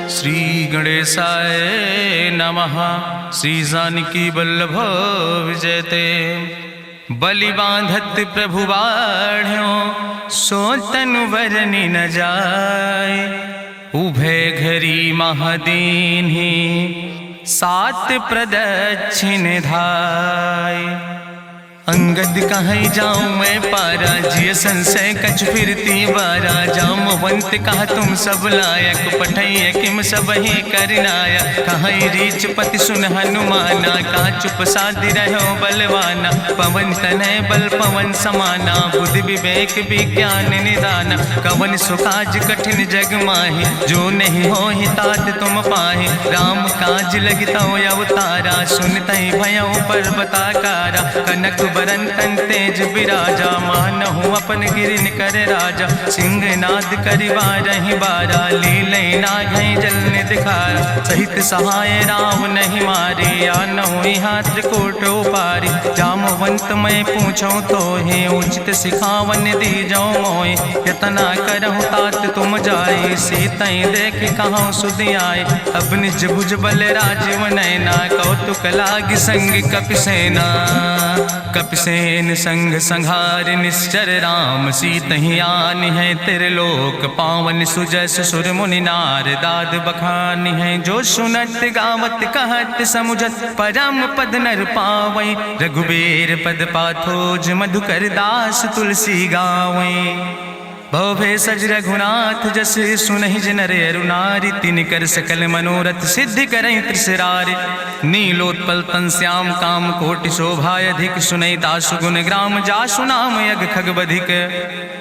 श्री गणेशाय नमः। श्री जानकी वल्लभ विजयते। बलि बांधत प्रभु बाढ़ो सो तनु बरनि न जाय। उभय घरी महादीन्हि सात प्रदक्षिण धाय। अंगद कहीं जाऊं मैं पारा जिय संशय कछ फिरती बारा। जामवंत कहा तुम सब लायक पठैय किम सब ही करनाया। कहीं रीच पति सुन हनुमाना कहा चुप साधि रहो बलवाना। पवन तनय बल पवन समाना बुद्धि विवेक विज्ञान निदान। कवन सुकाज कठिन जग माहि जो नहीं हो ही तात तुम पाहि। राम काज लगितो अवतारा सुनतहि भयो पर्वताकारा। कनक बरन तन तेज बिराजा मानहु अपन गिरिन कर राजा। सिंह नाद करि बारहि बारा लीलै नागहि जल दिखारा। सहित सहाय राम नहीं मारे आनहु यहाँ त्रिकूट उपारी। जामवंत मैं पूछो तो हे उचित सिखावन दीजो मोय। यतना करहु तात तुम जाए सीतई देख कहूँ सुधि आए। अब निज भुज बल राजीव नैना कौतुक लाग संग कपिसेना। कपिसेन संग संहार निश्चर राम सीतहि आनि है त्रिलोक पावन। सुजस सुर मुनि नार दाद बखानि है। जो सुनत गावत कहत समुझत परम पद नर पावै। रघुबीर पद पाथोज मधुकर दास तुलसी गावै। भवे सज रघुनाथ जस सुनहि नर अरु नारी। तिन कर सकल मनोरथ सिद्धि करहि त्रिसरारि। नीलोत्पल तन श्याम काम कोटि शोभाय अधिक। सुनहि दासु गुण ग्राम जासु नाम यज्ञ खग बधिक।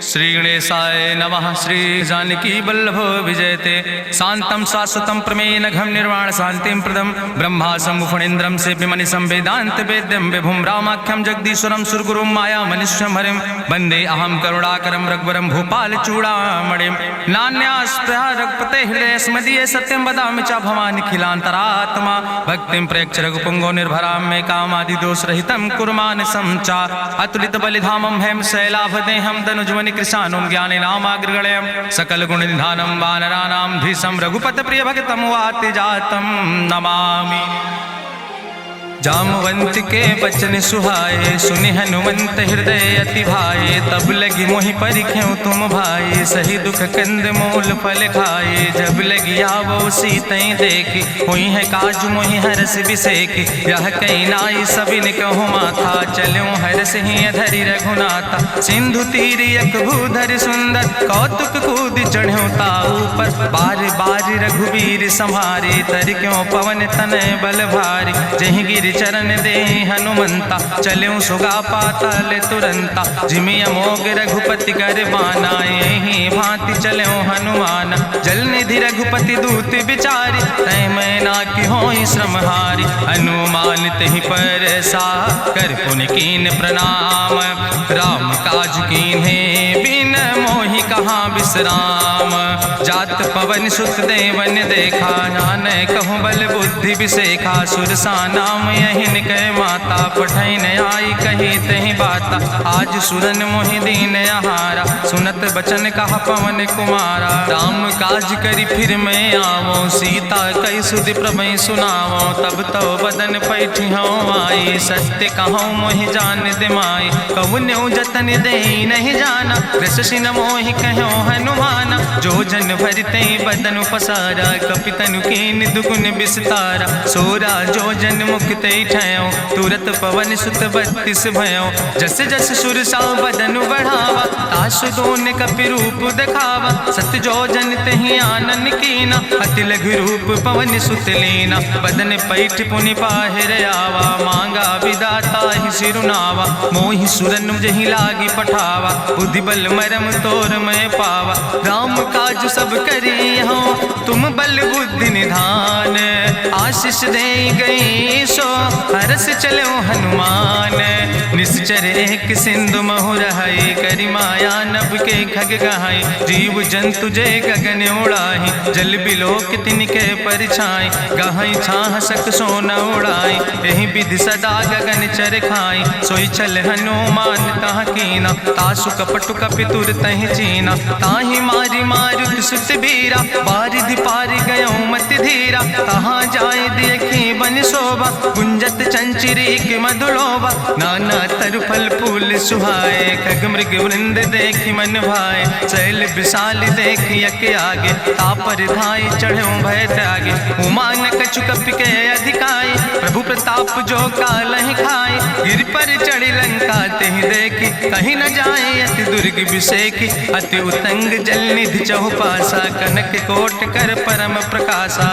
श्री गणेशाय नमः। श्री जानकी वल्लभ विजयते। शांतम शाश्वतम प्रमेय घम निर्वाण शांतिम प्रदम। ब्रह्मा शंभु फणीन्द्रम से विमनि संवेदांत वेद्यम विभुम रामाख्यम जगदीश्वरम सुरगुरुम माया मनुष्यम हरिम। वंदे अहम करुणाकरम रघुवरम भूपाल चूड़ामणिम। नान्यास्पृह रघुपते हृदय स्मदीय सत्यम वदामि च भवानि खिलांतरात्मा। भक्तिम प्रेक्ष रघुपुंगो निर्भराम मे कामादि दोष रहितम कुर्मान समचा। अतुलित बलिधामम हेम शैलाभदेहम दनुजवनि कृशानुम ज्ञानि नामाग्रगण्यम। सकल गुण निधानम वानराणाम धीसम रघुपत प्रिय भक्तम वाति जातम नमामि। जामवंत के बचन सुहाए सुनि हनुमंत हृदय अति भाए। तब लगी मोहि परिख्यो तुम भाई सही दुख कंद मूल फल खाए। जब लगी आवो सीतई देखी हुई है काज मोहि हरस बिसेखी। यह कई नाई सबिन कहु माथा चलो हरस ही धरि रघुनाथा। सिंधु तीर यक भूधर सुंदर कौतुक कूद चढ़्यो ताऊ पर। बार बार रघुबीर संहारे तर क्यों पवन तनय बल भारी। जहि गिर चरण दे हनुमंता चल्यों सुगा पाताल तुरंता। जिमि अमोघ रघुपति कर बाना यही भांति चल्यों हनुमान। जल निधि रघुपति दूत बिचारी तय मैना की होई श्रमहारी। हनुमान तहि पर सा कर पुनि कीन प्रणाम। राम काज कीन्हे बिन मोहि कहाँ विश्राम। जात पवन सुत देवन देखा नान कहूँ बल बुद्धि विसेखा। सुरसा नाम यहिन कह माता पठैन आई कही तहि बाता। आज सुरन मोहि दीन आहारा सुनत बचन कहा पवन कुमारा। राम काज करी फिर मैं आवो सीता कई सुधि प्रभु सुनावो। तब तो बदन पैठी हूँ आई सत्य कहूँ मोहि जान दिमाई। कहुन्यु जतन दे नहीं जाना रससिन मोहि कहो हनुमाना। जो जन भरते बदन पसारा कपितनु कीन दुगुन विस्तारा। सोरा जो जन मुक्ते ठयो तुरत पवन सुत 32 भयो। जस जस सुरसा बदन बढ़ावा तासु दोन कपि रूप दिखावा। सत जो जन तहि आनन कीना अति लघु रूप पवन सुत लीना। बदन पैठ पुनि पाहिर आवा मांगा विदाता ही सिरुनावा। मोहि सुरन जहि लागी पठावा बुद्धि बल मरम तोर मैं पावा। राम काज सब करी हो तुम बल बुद्धि निधान। आशीष दे गई सो हरस चलो हनुमान। निश्चर एक सिंधु महु रहाई करी माया नभ के खग गहाई। जीव जंतु जय गगन उड़ाही जल बिलोक तिनके परिछाई। गहाई छाह सक सोन उड़ाई यही विधि सदा गगन चर खाई। सोई चल हनुमान तह कीना तासु कपटु कपि तुर तहि चीना। दीना। ताहि मारी मारुत सुत बीरा, बारिधि पारि गयो मत धीरा। कहाँ जाए देखी बन शोभा, गुंजत चंचरीक मधुलोभा। नाना तरु फल फूल सुहाए, खग मृग वृंद देखी मन भाए। शैल विशाल देखी यके आगे, तापर धाय चढ़ो भय त्यागे। उमान कछु कपि के अधिकाई, प्रभु प्रताप जो कालहि खाए। गिर पर चढ़ी लंका तेहि देखी, कहीं न जाए अति दुर्ग विषेखी। अति उतंग जल निधि चहुपासा, कनक कोट कर परम प्रकाशा।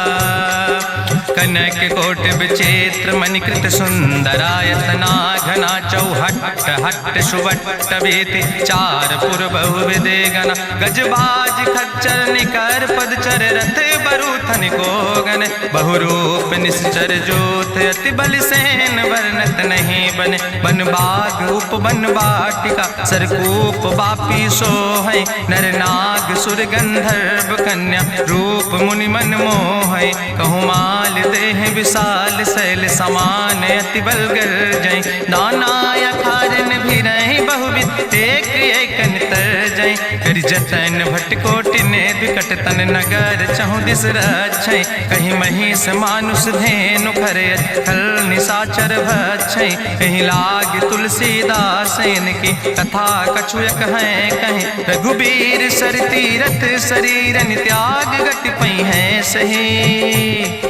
कनक कोट विचित्र मणिकृत सुंदरायतना, घना चौहट्ट हट्ट सुवट्ट बेति। चार पुर बहुविधे गण, गजबाज खच्चर निकर पदचर। रथ बरूथन को गण, बहुरूप निश्चर जोत। अति बल सेन वर्णत नहीं बने, बन बाग उप बन बाटिका। सरकूप बापी सोहै, नर नाग सुर गंधर्व कन्या। रूप मुनि मन मोहै, कहूँ माल देह विशाल। शैल समान अति बल गर्जै, नाना अखारन भी रही बहुविध। एक एक नितर जै, कर जतन भट कोटि ने विकट तन। नगर चहु दिस रक्षै, कहीं महिष मानुष धेनु खरे। खल निशाचर भक्षै, कहीं लाग तुलसीदास इनकी। कथा कछुयक है कहीं, रघुबीर सर तीरथ शरीरन त्याग। गति पई है सही,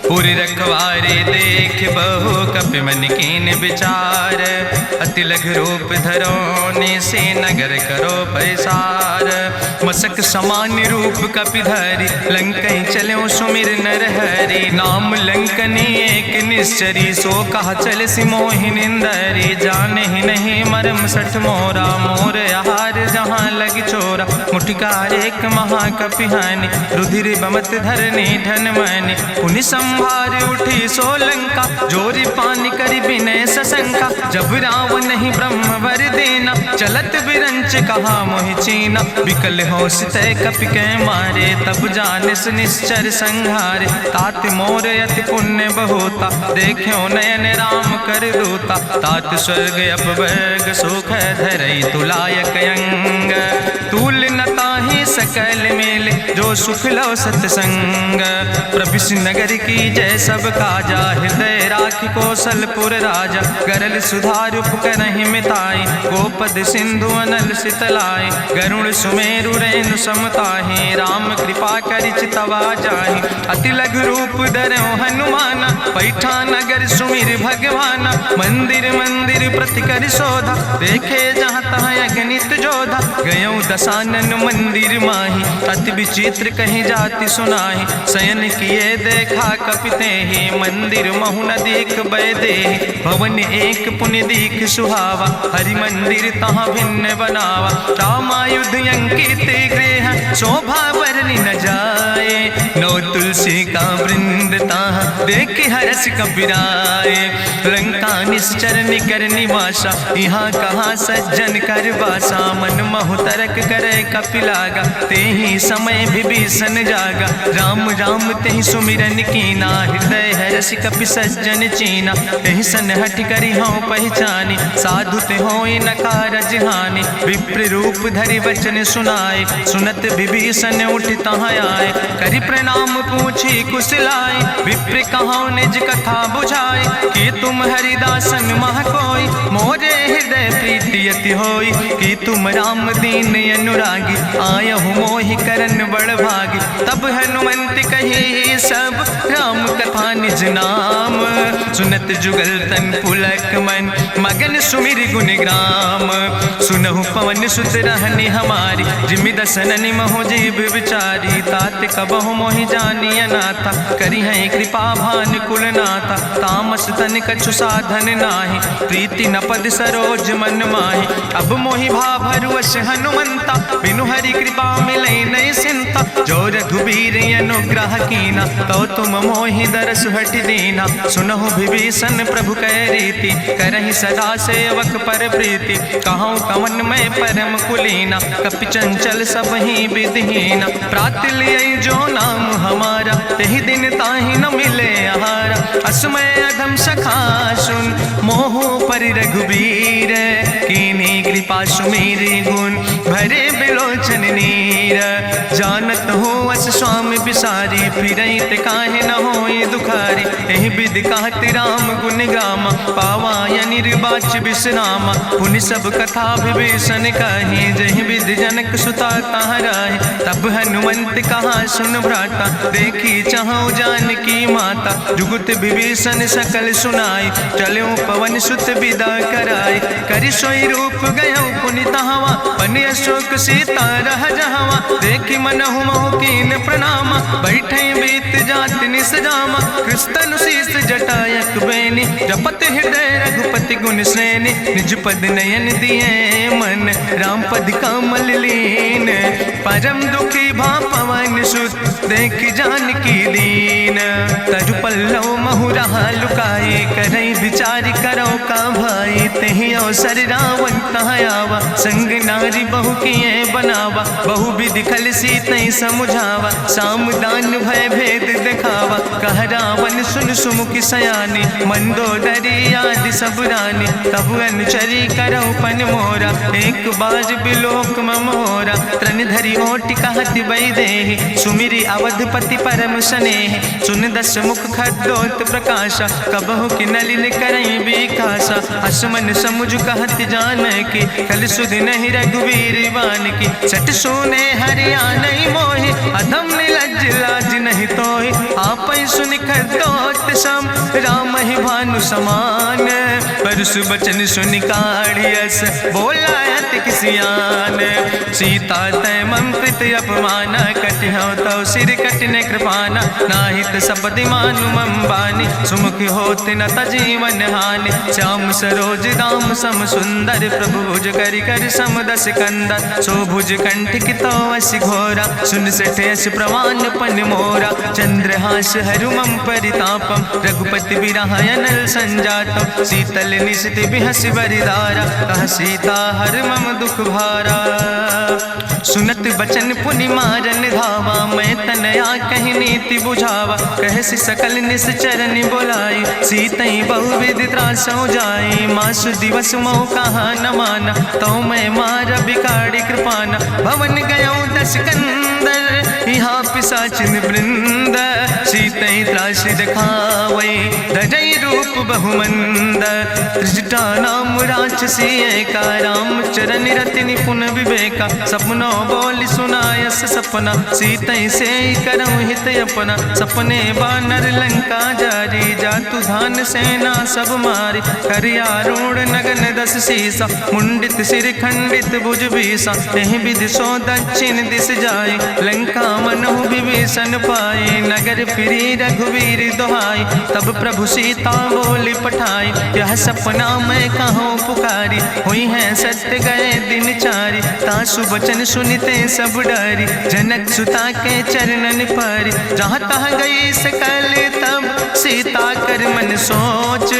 पुर रखवारे देख बहु कपि मन कीन विचार। अति लघु रूप धरोने से नगर करो पैसार। मसक समान रूप कपि धरि, लंकै चलो सुमिर नर हरि। नाम लंकनी एक निश्चरी, सो कहा चल सि मोहि निंदरी। जाने ही नहीं मरम सठ मोरा, मोर आहार जहाँ लग चोरा। मुठिकार एक महाकपि हानि, रुधिर बमत धरनी धन मनि। पुनि संभार उठी सोलंका, जोरी पानी करी विनय सशंका। जब रावण नहीं ब्रह्म वर देना, चलत विरंच कहा मोहि चीना। विकल होश तय कपि के मारे, तब जानिस निश्चर संहारे। तात मोर अति पुण्य बहुता, देखो नयन राम कर दूता। तात स्वर्ग अपवर्ग सुख धरई, तुलायक अंग। तूल न ताहि सकल मेल, जो सुख लो सत्संग। प्रभिस नगर की जय सब काजा, हृदय राखि कौशलपुर राजा। गरल सुधार उपकरहि मिताई, गोपद सिंधु अनल सितलाई। गरुण सुमेरु रेणु समताहि, राम कृपा करि चितवा जाहि। अति लघु रूप धरौ हनुमाना, पैठा नगर सुमिर भगवाना। मंदिर मंदिर प्रति कर शोधा, देखे जहाँ तहाँ अगणित जोधा। गयो दशानन मंदिर माही, अति विचित्र कहीं जाति सुनाही। शयन किए देखा कपि तेहि, मंदिर महु न देख बैदेहि। भवन एक पुण्य दीख सुहावा, हरि मंदिर तहाँ भिन्न बनावा। रामायुध अंकित गृह, शोभा बरनी न जाए। नौ तुलसी का वृंद तहाँ, देख हरस कबीराए। लंका निश्चर निकर निवासा, यहाँ कहाँ सज्जन कर वासा। मन महु तरक करे कपिलागा, तेहि समय विभीषण जागा। राम राम तेहि सुमिरन कीना, हृदय हरस कपि सज्जन चीना। एहि सन हठ करि हऊँ पहचानी, साधु ते होई न कारज हानि। विप्र रूप धरि वचन सुनाए, सुनत विभीषण उठ तहाँ आए। करि प्रणाम पूछी कुशलाए, विप्र कहाँ निज कथा बुझाए। कि तुम हरिदासन मह कोई, मोरे हृदय प्रीति अति होई। कि तुम राम दीन अनुरागी, आयहु मोहि करन बड़ भागी। तब हनुमंत कही सब, राम कथा निज नाम। सुनत जुगल तन पुलक मन, मगन सुमिर गुण ग्राम। सुनहु पवन सुत रहनी हमारी, जिमि दसननि महो जीव विचारी। तात कबहु मोहि जानी अनाथा, करी है कृपा भान कुल नाथा। तामस तन कछु साधन नाही, प्रीति न पद सरोज मन माही। अब मोहि भाभरुवश हनुमंता, बिनु हरि कृपा मिलै नहीं सिंता। जो रघुबीर अनुग्रह कीना, तो तुम मोहि दरस हटि दीना। सुनहु विभीषण प्रभु कै रीति, करहि सदा सेवक पर प्रीति। कहूँ कवन मैं परम कुलीना, कपि चंचल सब ही विधिहीना। प्रात लियै जो नाम हमारा, तेहि दिन ताहि न मिले आहारा। असमय अधम सखा सुन, मोहु पर रघुबीर, कीन्ही कृपा सुमेरी गुण भरे बिलोचन नीर। जानत हो अस स्वामी बिसारी, फिरई ते काहे न होई दुखारी। एहि विधि कहत राम गुण गामा, पावा या निर्बाच विश्रामा। पुनि सब कथा विभीषण कही, जहि विधि जनक सुता कहाँ राहि। तब हनुमंत कहा सुन भ्राता, देखी चाहु जानकी माता। जुगुत विभीषण सकल सुनाई, चलो पवन सुत विदा कराई। करि सोई रूप गयो पुनि तहवा, बन अशोक सीता रह जहवा। देखी मनहु मोह कीन प्रणामा, बैठे बीत जात निस जामा। कृष्ण शीस जटायक बेनी, जपत हृदय रघुपति गुण श्रेणी। निज पद नयन दिए मन, राम पद कमल लीन। परम दुखी भा पवन सुत, देख जानकी दीन। तजु पल्लव महु रहा लुकाई, करई विचार करो का भाई। तेहि अवसर रावण तहाँ आवा, संग नारी बहु किए बनावा। बहु विधि खल सीतै समुझावा, साम दान भय भेद दिखावा। कह रावण सुन सुमुखी सयानी, मंदोदरी आदि सब रानी। तब अनुचरी करो पन मोरा, एक बाज बिलोक ममोरा। त्रन धरि ओट कहत वैदेही, सुमिरी अवधपति परम स्नेह। सुन दस मुख खद्दोत प्रकाशा, कबहु कि नलिन करई बिकासा। असमन समुझ कहत जानकी, कल सुधि नहीं रघुवीर बान की। सट सुने हरियाणई मोहि, अधम निलज्ज लाज नहीं तोहि। आपै सुनि खद्दोत सम, राम ही भानु समान। परसु बचन सुनि काढ़ियस, बोला अति किसियान। सीता तै मम कृत अपमाना, कटिहौ तौ सिर कटिन कृपाना। नाहित सपदि मानु मम बानी, सुमुख होत न तजीवन हानि। श्याम सरोज दाम सम सुंदर, प्रभु भुज करि कर सम दस कंदर। सो भुज कंठ कितो अस घोरा, सुन सठे अस प्रवान पन मोरा। चंद्रहास हरु मम परितापम, रघुपति बिरह अनल संजातम। शीतल निशित बिहसि बरिदारा, कह सीता हर मम दुख भारा। सुनत बचन पुनि मारन धावा, मैं तनया कहि नीति बुझावा। कहसि सकल निश्चरनि बोलाई, सीतई बहुविधि त्रासौ जाई। मासु दिवस मोह कहा न माना, तो मैं मार बिगाड़ी कृपाना। भवन गयो दस कंदर, यहाँ पिशाचिन वृंद। सीतई त्रास दिखावै, धजई रूप बहुमंद। त्रिजटा नाम राक्षसी एका, राम चरण रति निपुण विवेका। सपनो बोल सुनायस सपना, सीतई से करऊँ हित अपना। सपने बानर लंका जारी, जातु धान सेना सब मारी। करियारूढ़ नगन दस सीसा, मुंडित सिर खंडित भुज बीसा। एहि विधि सो दक्षिण दिस जाई, लंका मनहु विभीषण पाई। नगर फिरी रघुवीर दोहाई, तब प्रभु सीता बोली पठाई। यह सपना मैं कहूँ पुकारी, हुई है सत्य गए दिन चारी। तासु वचन सुनते सब डरी, जनक सुता के चरणन परी। जहाँ तहाँ गई सकल तब, सीता कर मन सोच।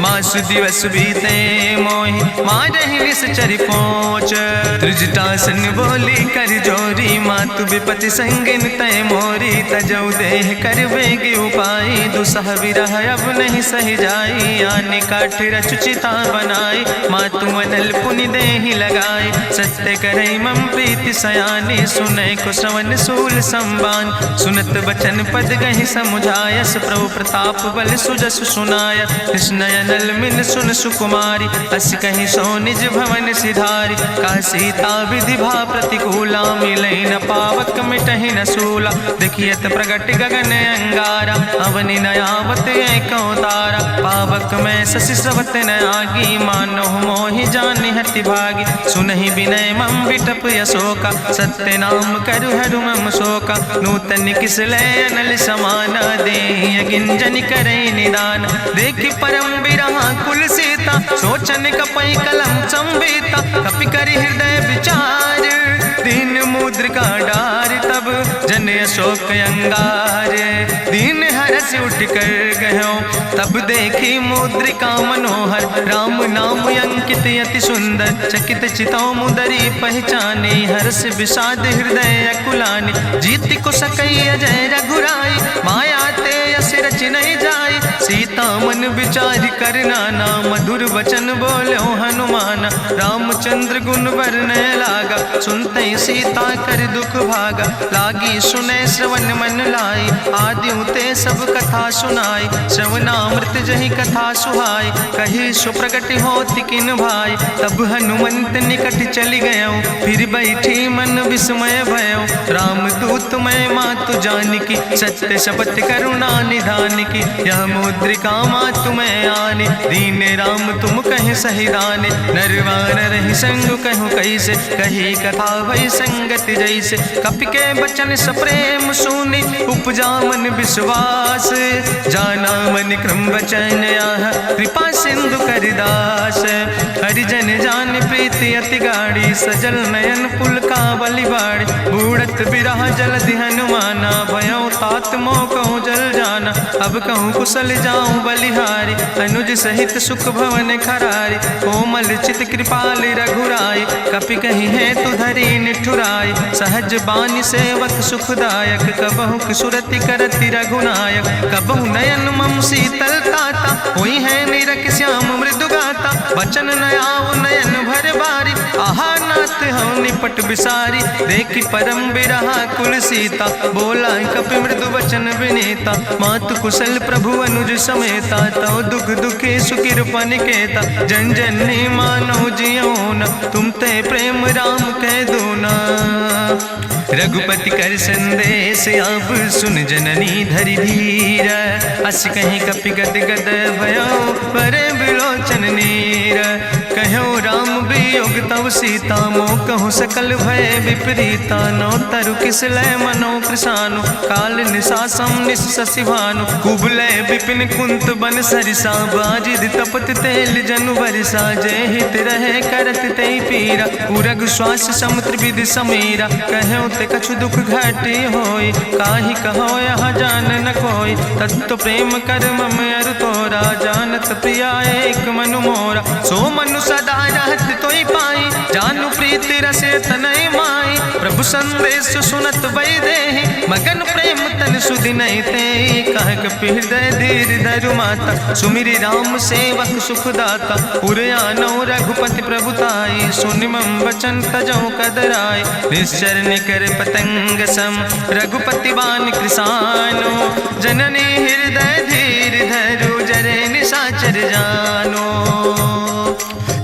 मासु दिवस बीते मोहि, मारहि निश्चर पहुँच। त्रिजटासन बोली कर जोरी, मातु विपति संगिन तय मोरी। तजौ देह कर वेग उपाई, दुसह विरह अब नहीं सही जाई। आने काठ रचुचिता बनाई, मातु अनल पुनि देहि लगाई। सत्य करई मम प्रीति सयानी, सुनै को श्रवण सूल संबान। सुनत बचन पद गहि समुझायस, प्रभु प्रताप बल सुजस सुनाय। कृष्णयनल मिन सुन सुकुमारी, अस कहि सो निज भवन सिधारी। का सीता विधि भा प्रतिकूला, मिलै न पावक मिटहि न सूला। देखियत प्रगट गगन अंगारा, अवनि न आवत एको तारा। पावक में शशि स्रवत न आगी, मानो मोहि जानि हति भागी। सुनहि विनय मम विटप यशोका, सत्य नाम करु हरु मम शोका। नूतन किस लय अनल समाना, देहि गिंजन करई निदान। देखि परम बिरहा कुल सीता, सोचन कपै कलम संवेता। कपि करि हृदय विचार, दीन मुद्रिका डार। तब जन अशोक अंगार, दीन हरस उठ कर गयो। तब देखी मुद्रिका मनोहर, राम नाम अंकित अति सुंदर। चकित चितौ मुदरी पहचाने, हर्ष विषाद हृदय अकुलानी। जीत को सकई अजय रघुराई, माया ते यस रच नहीं जाई। सीता मन मन विचार करना ना, मधुर वचन बोलो हनुमान। रामचंद्र गुण वर्णय लागा, सुनते सीता कर दुख भागा। लागी सुने श्रवण मन लाई, आदियों ते सब कथा सुनाई। श्रवणामृत जहि कथा सुहाई, कही सुप्रगट होति किन भाई। तब हनुमंत निकट चली गयो, फिर बैठी मन विस्मय भयो। रामदूत मैं मातु जानकी, सत्य शपथ करुणा निधान की। यह मुद्रिका मातु मैं आने, दीन राम तुम कहे सही दाने। नरवान रही संग कहूँ कैसे, कही कथा भई संगत जैसे। कपि के बचन सप्रेम सुनि, उपजा मन विश्वास। जाना मन क्रम वचन आह, कृपा सिंधु करिदास। हरिजन जान प्रीति अति गाढ़ी, सजल नयन पुलकावली बाड़ी। बूढ़त बिरह जलधि हनुमाना, भयो तात मोह कहूँ जल जाना। अब कहूँ कुशल जाऊँ बलिहारी, अनुज सहित सुख भवन खरारी। कोमल चित कृपाल रघुराई, कपि कही है तु धरी निठुराई। सहज बानी सेवक सुखदायक, कबहु सुरति करति रघुनायक। कबहु नयन मम शीतल ताता, हुई है निरख श्याम मृदु गाता। बचन नयाव नयन भर बारी, आहा नाथ हम निपट बिसारी। देखी परम बिरहा कुल सीता, बोला कपि मृदु वचन विनीता। मातु कुशल प्रभु अनुज समेता, तव दुख दुखी सुकृपा निकेता। जन जननी मानो जियोना, तुम ते प्रेम राम कह दो ना। रघुपति कर संदेश अब सुन जननी धरि धीर। अस कहीं कपि गद गद भयो, परे बिलोचन नीर। कहो राम वियोग तव सीता, मोह कहूँ सकल भय विपरीता। नौ तरु किस लय मनो कृशानु, काल निशासम निशि भानु। कुबलय विपिन कुंत बन सरिसा, बाजिद तपत तेल जनु बरिसा। जय हित रहे करत ते पीरा, उरग श्वास समुद्र विधि समीरा। कहो ते कछु दुख घाटी होई, काहि कहो यहाँ जान न कोई। तत्व प्रेम कर मम अरु तोरा, जानत प्रिया एक मनु मोरा। सो मनु सदा रहत तोई पाई, जानु प्रीति रसे तनय माई। प्रभु संदेश सुनत वै देहि, मगन प्रेम तन सुधि नहीं ते। कह कपि हृदय धीर धरु माता, सुमिरि राम सेवक सुखदाता। उरयानो रघुपति प्रभुताई, सुनि मम वचन तजौ कदराय। निश्चर निकर पतंग सम, रघुपति बान कृसानो। जननी हृदय धीर धरु, जरे निशाचर जानो।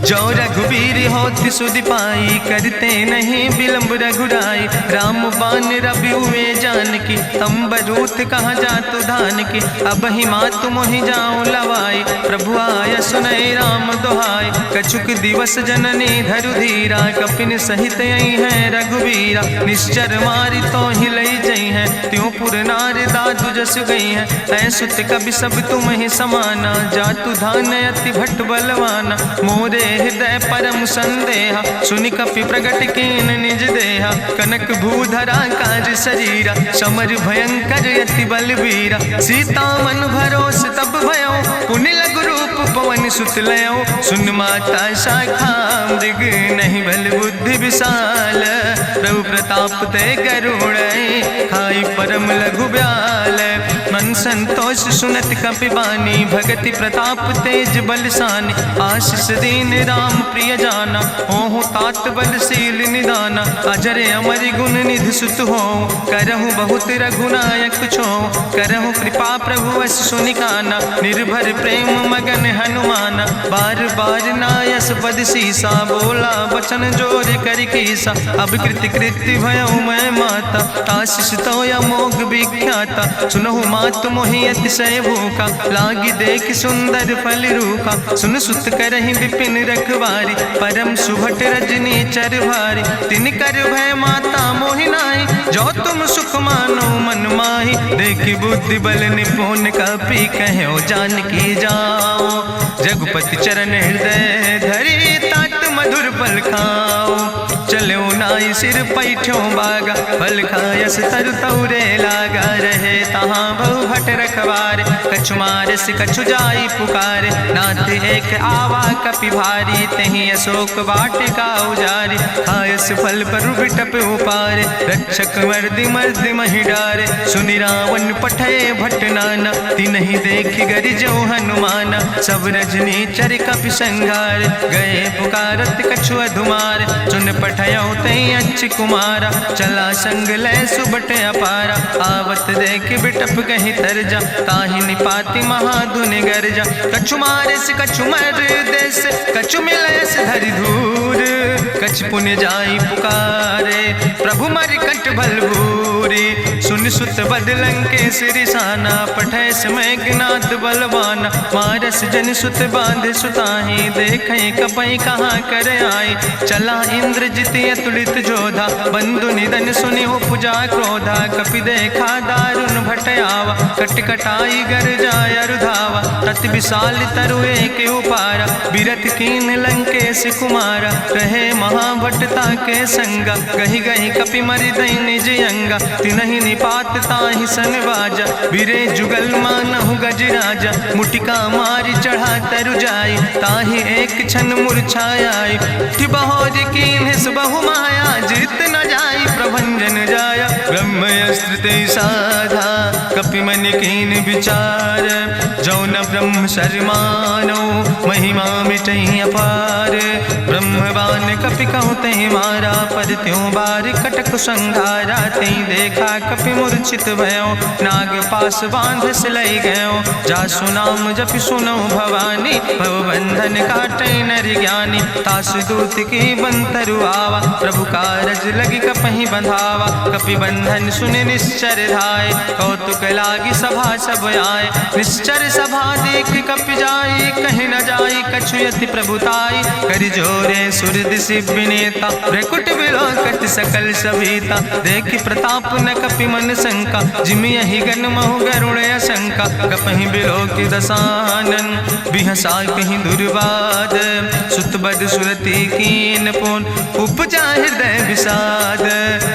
जो रघुवीर होति सुधि पाई, करते नहीं विलंब रघुराई। राम बान रवि हुए जानकी, तंबरूथ कहाँ जातु धान की। अब ही मातु मोहि जाऊँ लवाई, प्रभु आय सुनय राम दुहाई। कछुक दिवस जननी धरु धीरा, कपिन सहित यही है रघुवीरा। निश्चर मारी तो ही लई जई है, त्यों पुर नार दादु जस गई है। ऐसुत कभी सब तुम ही समाना, जातु धान अति भट बलवाना। मोरे हृदय परम संदेहा, सुनि कपि प्रगट कीन निज देहा। कनक भूधरा काज शरीरा, समर भयंकर यति बलवीरा। सीता मन भरोस तब भयो, पुनि लघु रूप पवन सुत लयो। सुन माता शाखा मृग, नहीं बल बुद्धि विशाल। प्रभु प्रताप ते गरुड़ै, खाई परम लघु ब्याल। मन संतोष सुनत कपि बानी, भगति प्रताप तेज बलसानी। आशीष दीन राम प्रिय जाना, हो तात बलशील निदाना। अजर अमर गुण निधि सुत हो, करहु बहुत रघुनायक छो। करहु कृपा प्रभु अस सुनिकाना, निर्भर प्रेम मगन हनुमाना। बार बार नायस पद सीसा, बोला वचन जोर कर कीसा। अब कृति कृति भयो मैं माता, आशीष तो अमोघ विख्याता। सुनहु मातु मोहि अतिशय भूखा, लागी देख सुंदर फल रूखा। सुन सुत करहि विपिन रखवारी, परम सुभट रजनी चर भारी। तिन कर भय माता मोहि नाहि, जो तुम सुख मानो मन माहि। देखि बुद्धि बल निपुण कपि कहो जानकी जाओ। जगुपति चरण हृदय धरि, तात मधुर फल खाओ। चलो नाई सिर पैठो बागा, फल खायस तरु तौरे लागा। रहे तहाँ बहु भट रखवारे, कछु मारस कछु जाई पुकारे, नाथ एक आवा कपि भारी, तहीं अशोक वाटिका उजारी, खायस फल पर बिटप उपारे, रक्षक मर्दि मर्दि महि डारे, सुनि रावण पठय भट्ट नाना, तिन्हि देखि गरिजौ हनुमाना, सब रजनी चर कपि संघार, गए पुकारत कछु अधुमार, चुन पठयौ तई अच्छ कुमारा, चला संग लय सुबट अपारा, आवत देख बिटप कहीं तरजा, ताहि निपाति महाधुन गरजा, कछु मारिस कछु मर देस, कछु मिलयस धरि धूर, कछ पुण्य जाई पुकारे, प्रभु मर कंठ बलभूरी, सुन सुत बदलं के सिरिसाना, पठय समय ज्ञात बलवाना, मारस जन सुत बांध सुताही, देखें कपई कहाँ कर आई, चला इंद्रजित अतुलित जोधा, बंधु निधन सुनि उपजा क्रोधा, कपि देखा दारुण भटयावा, कट कटाई गर जाय रुधावा, तत विशाल तरु एक उपारा, बिरत कीन लंकेश कुमारा, रहे महाभटता के संगा, गही गही कपि मरि दई निज अंगा, तिनहि निपात ताहि सन बाजा, बिरे जुगल मानहु गजराजा, मुटिका मारी चढ़ा तरु जाई, ताहि एक क्षण मूर्छाई, बहोज कीन्हिस बहु माया, जीत न जाई प्रभंजन जाया, ब्रह्मयस्त्र ते साधा, कपि मन कीन विचार, जौन ब्रह्म शर्मानो, महिमा मिटई अपार, ब्रह्मवान कपि कहु तहि मारा, पर त्यों बार कटक संघारा, तई देखा कपि मूर्छित भयो, नाग पास बांध सिलई गयो, जासु नाम जपि सुनो भवानी, भवबंधन काटई नर ज्ञानी, तासु दूत की बंतरु आवा, प्रभु कारज लगी कपहि बंधावा, कपि बंधन सुनि निश्चर धाय, कौतुक लागी सभा सब आए, निश्चर सभा देख कपि जाई, कहीं न जाई कछु यति प्रभुताई, करि जोरे सुरदि शिव विनेता, भ्रकुट विलोकत सकल सभीता, देखि प्रताप न कपि मन शंका, जिमि यहि गन महु गरुण शंका, कपहि बिलोकि दसानन, बिहसा कहीं दुर्वाद, सुत बद सुरति कीन पुन, उपजा हृदय विषाद,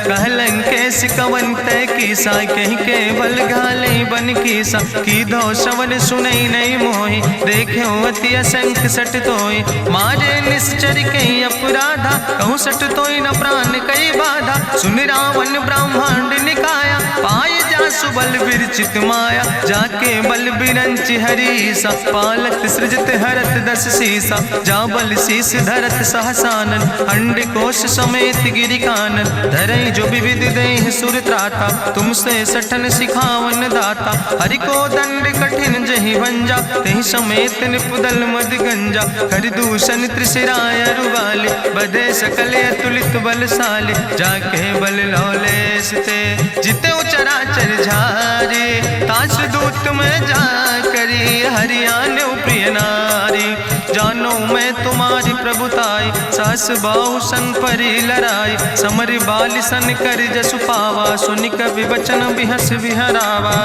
कहलन केस कवन तय कीसा, कहीं केवल घाले बन कीसा, की दो श्रवण सुनई नहीं मोहि, देख्यो अति असंख सट तोय, मारे निश्चर कई अपराधा, कहूँ सट तोय न प्राण कई बाधा, सुन रावण ब्रह्मांड निकाया, पाय जासु बल विरचित माया, जाके बल बिरंच हरीसा, पालत सृजत हरत दस सीसा, जा बल शीस धरत सहसानन, अंड कोश समेत गिरि कानन, धरई जो विविध देह सुर त्राता, तुमसे सठन सिखावन दाता, हरि को दंड कठिन जहि भंजा, तहि समेत निपुदल मद गंजा, कर दूषण त्रिशिराय रुवाले, बधे सकल अतुलित बलशाली, जाके बल लौलेस ते, जिते चराचर झारे, ताश दूत में जा करी, हरियाण प्रिय नारी, जानो मैं तुम्हारी प्रभुताई, सास बाहु सन परी लड़ाई, समर बाल सन कर जसु पावा, सुनि कवि वचन बिहस बिहरावा,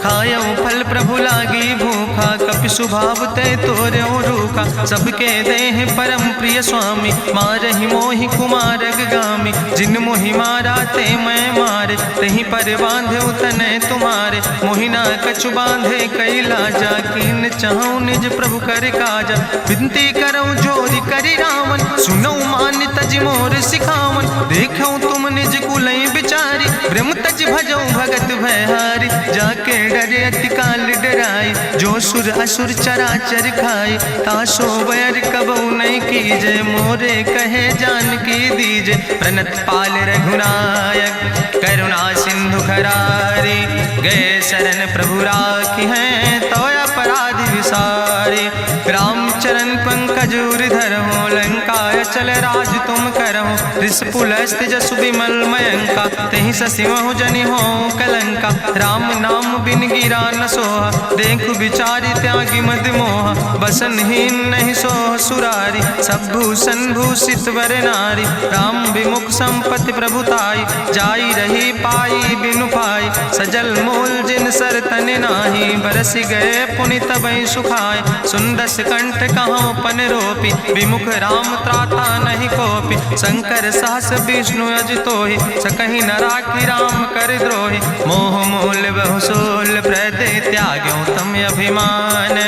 खायौ फल प्रभु लागी भूखा, कपि सुभाव ते तोर्यो रूखा, सबके देह परम प्रिय स्वामी, मारहि मोहि कुमारग गामी, जिन मोहि मारा ते मैं मारे, तहीं पर बांधे तने तुम्हारे, मोहिना कछु बांधे कई लाजा, कीन चाहूं निज प्रभु कर काजा, विनती करऊं जोरि करि रावण, सुनऊ मान तज मोर सिखावन, देखऊं तुम निज कुलई बिचारी, ब्रह्म तज भजऊं भगत भयहारी, जाके डरे अति काल डराई, जो सुर असुर चराचर खाई, तासो बैर कबऊ नहीं कीजे, मोरे कहे जान की दीजे, प्रणत पाल रघुनायक, करुणा सिंधु खरारी, गए शरण प्रभु राखी हैं, तो अपराध विसारी, रामचरण पंकज उर हो, लंकाय चल राज तुम करहो, ऋष पुलस्त जसु विमल मयंका, तहि ससिमहु जनि हो कलंका, राम नाम बिन गिरा न सोहा, देखु बिचारी त्यागी मद मोहा, बसनहीन नहीं सोह सुरारी, सब भूषण भूषित वर नारी, राम विमुख संपत्ति प्रभुताई, जाई रही पाई बिनु पाई, सजल मोल जिन सर तन नाही, बरस गए पुनि तबहि सुखाए। सुंदस कंठ कहाँ पन रोपी, विमुख राम त्राता नहीं कोपी। शंकर सहस विष्णु अज तोहि, सकहि न राखी राम कर द्रोहि। मोह मूल बहुसूल प्रदे त्याग्यो तम अभिमान।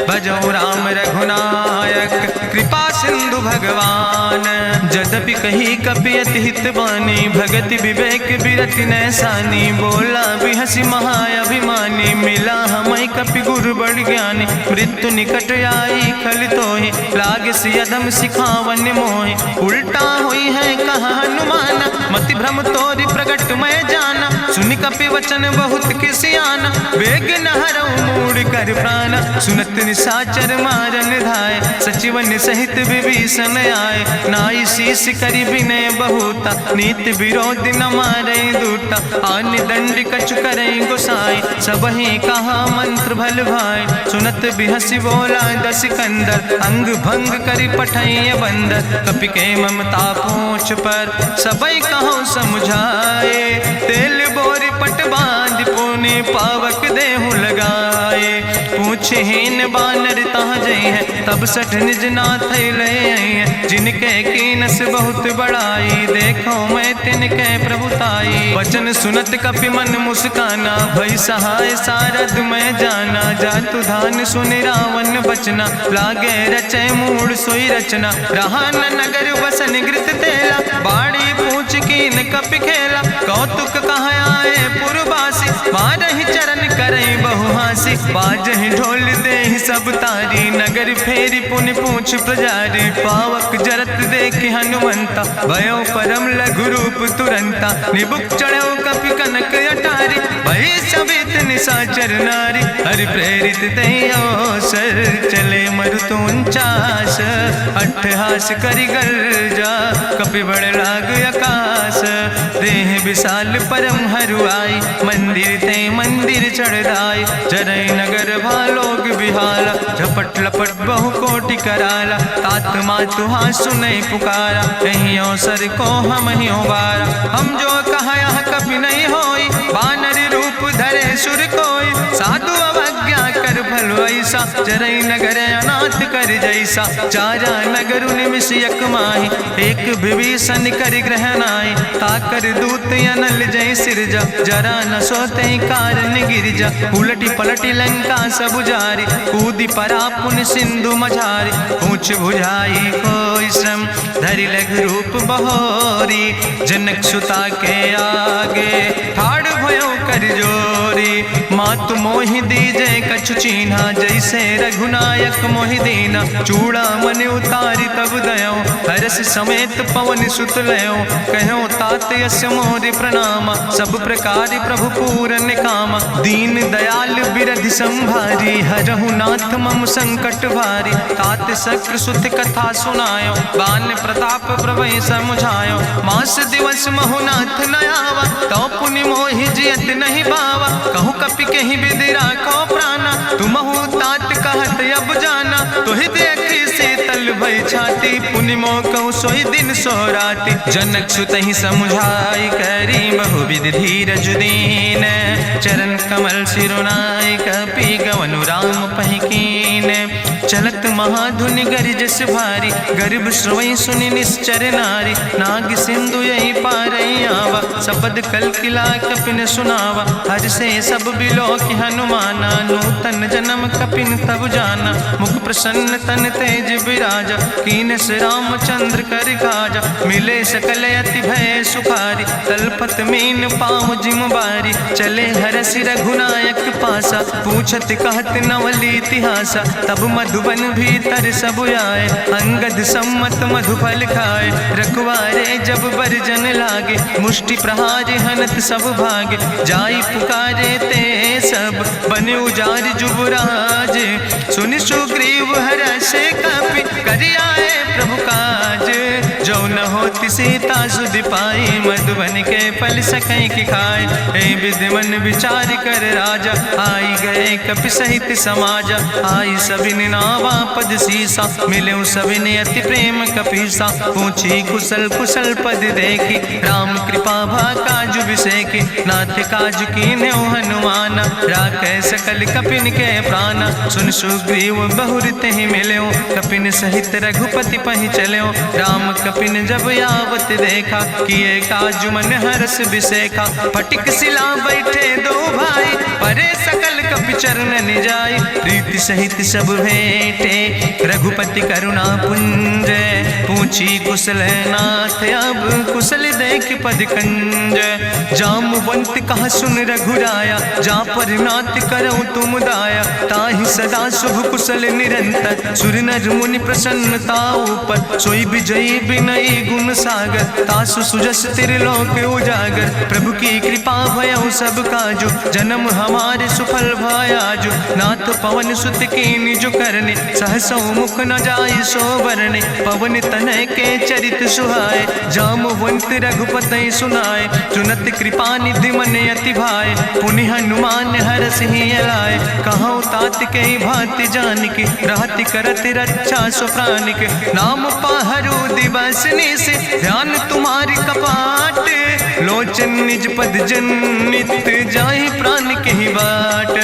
भजो राम रघुनायक कृपा सिंधु भगवान। जदपि कही कपि अति हित बानी, भगति विवेक बिरति नैसानी। बोला भी हसी महाअभिमानी, मिला हमें कपि गुरु बड़ ज्ञानी। मृत्यु निकट आई खल तोहि, लागे सियदम सिखावन मोहि। उल्टा हुई है कहा हनुमान, मति भ्रम तोरि प्रगट मैं जाना। सुनि कपि वचन बहुत किसियाना, वेग न हरऊ मूढ़ कर प्राण। सुनत निशाचर मारन धाय, सचिवन सहित विभीषण आए। नाई शीस करि विनय बहुता, नीति विरोध न मारे दूता। आन दंड कछु करे गोसाई, सबहि कहा मंत्र भल भाई। सुनत बिहसी बोला दस कंदर, अंग भंग करि पठैय बंदर। कपि के ममता पूछ पर, सबई कहो समुझाए। तेल बोरी पट बांध पुनि पावक देहु लगाए। पूछे हीन बानर तहाँ जई है, तब सठ निज नाथ ले आई है। जिनके कीनस बहुत बड़ाई, देखो मैं तिनके प्रभुताई। वचन सुनत कपि मन मुस्काना, भई सहाय सारद मैं जाना। जातु धान सुनि रावण बचना, लागे रचे मूढ़ सोई रचना। रहा न नगर बसन घृत तेला, बाड़ी पूछ कीन कपि खेला। कौतुक कहाँ आए पुरबासी, मारहि चरण करई बहु हासी। बाजहि ढोल देहि सब तारी, नगर फेरी पुनि पूछ प्रजारी। पावक जरत देखि हनुमंता, भयो परम लघु रूप तुरंता। निबुक चढ़ो कपि कनक अटारी, भई सबित निशाचर नारी। हरि प्रेरित तहि अवसर, चले मरुत 49। अट्ठहास करि गर्जा, कपि बड़ लाग आकाश। देह विशाल परम हरुआई, मंदिर ते मंदिर चढ़ाई। जरई नगर भालोग बिहाला, झपट लपट बहु कोटि कराला। तात मातु हाँ सुनै पुकारा, कहीं अवसर को हम ही बारा। हम जो कहा यहाँ कभी नहीं होई, बानर रूप धरे सुर कोई। साधु अवज्ञा कर फल ऐसा, जरई नगर अनाथ कर जैसा। चारा नगर निमिष यक माही, एक विभीषण कर ग्रहण आई। ताकर दूत अनल जय सिरजा, जरा न सोते कारण गिरजा। उलटी पलटी लंका सब जारी, कूदी परा पुन सिंधु मझारी। पूछ बुझाई कोई श्रम, धरि लघु रूप बहोरी। जनक सुता के आगे, ठाड़ भयो कर जोरी। मातु मोहि दीजे कछु चीन्हा, जैसे रघुनायक मोहि दीना। चूड़ा मन उतारी तब दयो, हरस समेत पवन सुत लयो। कहो तात यस मोरि प्रणामा, सब प्रकार प्रभु पूरन कामा। दीन दयाल बिरधि संभारी, हरहु नाथ मम संकट भारी। तात शक्र सुत कथा सुनायो, बान प्रताप प्रभय समुझायो। मास दिवस महु नाथ न आवा, तो पुनि मोहि जियत नहीं बावा। कहु कपि कहि विधि राखो प्राणा, तुमहु तात कहत अब जाना। तोहि देखी शीतल भई छाती, पुनि मोह कहु सोई दिन सो राति। जनक सुतहि समुझाई, करी बहु विधि धीरज दीन। चरण कमल सिरुनाई, कपि गवनु राम पहि कीन। चलत महाधुनि गरिजस भारी, गर्भ श्रवई सुनि निश्चर नारी। नाग सिंधु यही पारई आवा, शब्द कल किला कपिन सुनावा। हर से सब बिलो कि हनुमाना, नूतन जन्म कपिन तब जाना। मुख प्रसन्न तन तेज विराजा, कीनस रामचंद्र कर काजा। मिले सकल अति भय सुखारी, तलपत मीन पाँव जिम बारी। चले हरस रघुनायक पासा, पूछत कहत नवल इतिहासा। तब मधुबन भीतर सब आए, अंगद सम्मत मधुफल खाए। रखवारे जब बरजन लागे, मुष्टि प्रहार हनत सब भागे। जाई पुकारे ते सब, बने उजार जुबराज। सुनि सुग्रीव हरषे कपि, करि आए प्रभु काज। जो न होति सीता सुधि पाई, मधुबन के फल सकै की खाए। ए विधि मन विचार कर राजा, आई गए कपि सहित समाजा। आई सबिन नावा पद सीसा, मिले सबिन अति प्रेम कपीसा। पूछी कुशल कुशल पद देखी, राम कृपा भा काजु विसेकी। नाथ काजु कीन्हे हनुमाना, राखे सकल कपिन के प्राणा। सुन सुग्रीव बहुर तेहि मिल्यो, कपिन सहित रघुपति पहि चल्यो। राम कपिन जब यावत देखा, किए काजु मन हरस विसेखा। फटिक सिला बैठे दो भाई, परे सकल कपि चरण जाय। प्रीति सहित सब भेंटे, रघुपति करुणा पुंज। पूछी कुशल नाथ, अब कुशल देख पद कंज। जामवंत कहा सुन रघुराया, जा पर नाथ करऊं तुम दाया। ताहि सदा शुभ कुशल निरंतर, सुर नर मुनि प्रसन्नता ऊपर। सोई विजयी विनयी गुण सागर, तासु सुजस त्रिलोक उजागर। प्रभु की कृपा भयउ सब काजु, जन्म हमारे सुफल भयाजु। नाथ पवन सुत की निज करने, सहसो मुख न जाय सो बरने। पवन तनय के चरित सुहाए, जामवंत रघुपति सुनाए। चुनत कृपा निधि मन अति भाए, पुनि हनुमान हरषि लाए। कहूँ तात के भांति जानकी, रहति करत रक्षा सो प्राणिक। नाम पाहरु दिवस निस, ध्यान तुम्हारी कपाट। लोचन निज पद जनित, जाहि प्राण के ही बाट।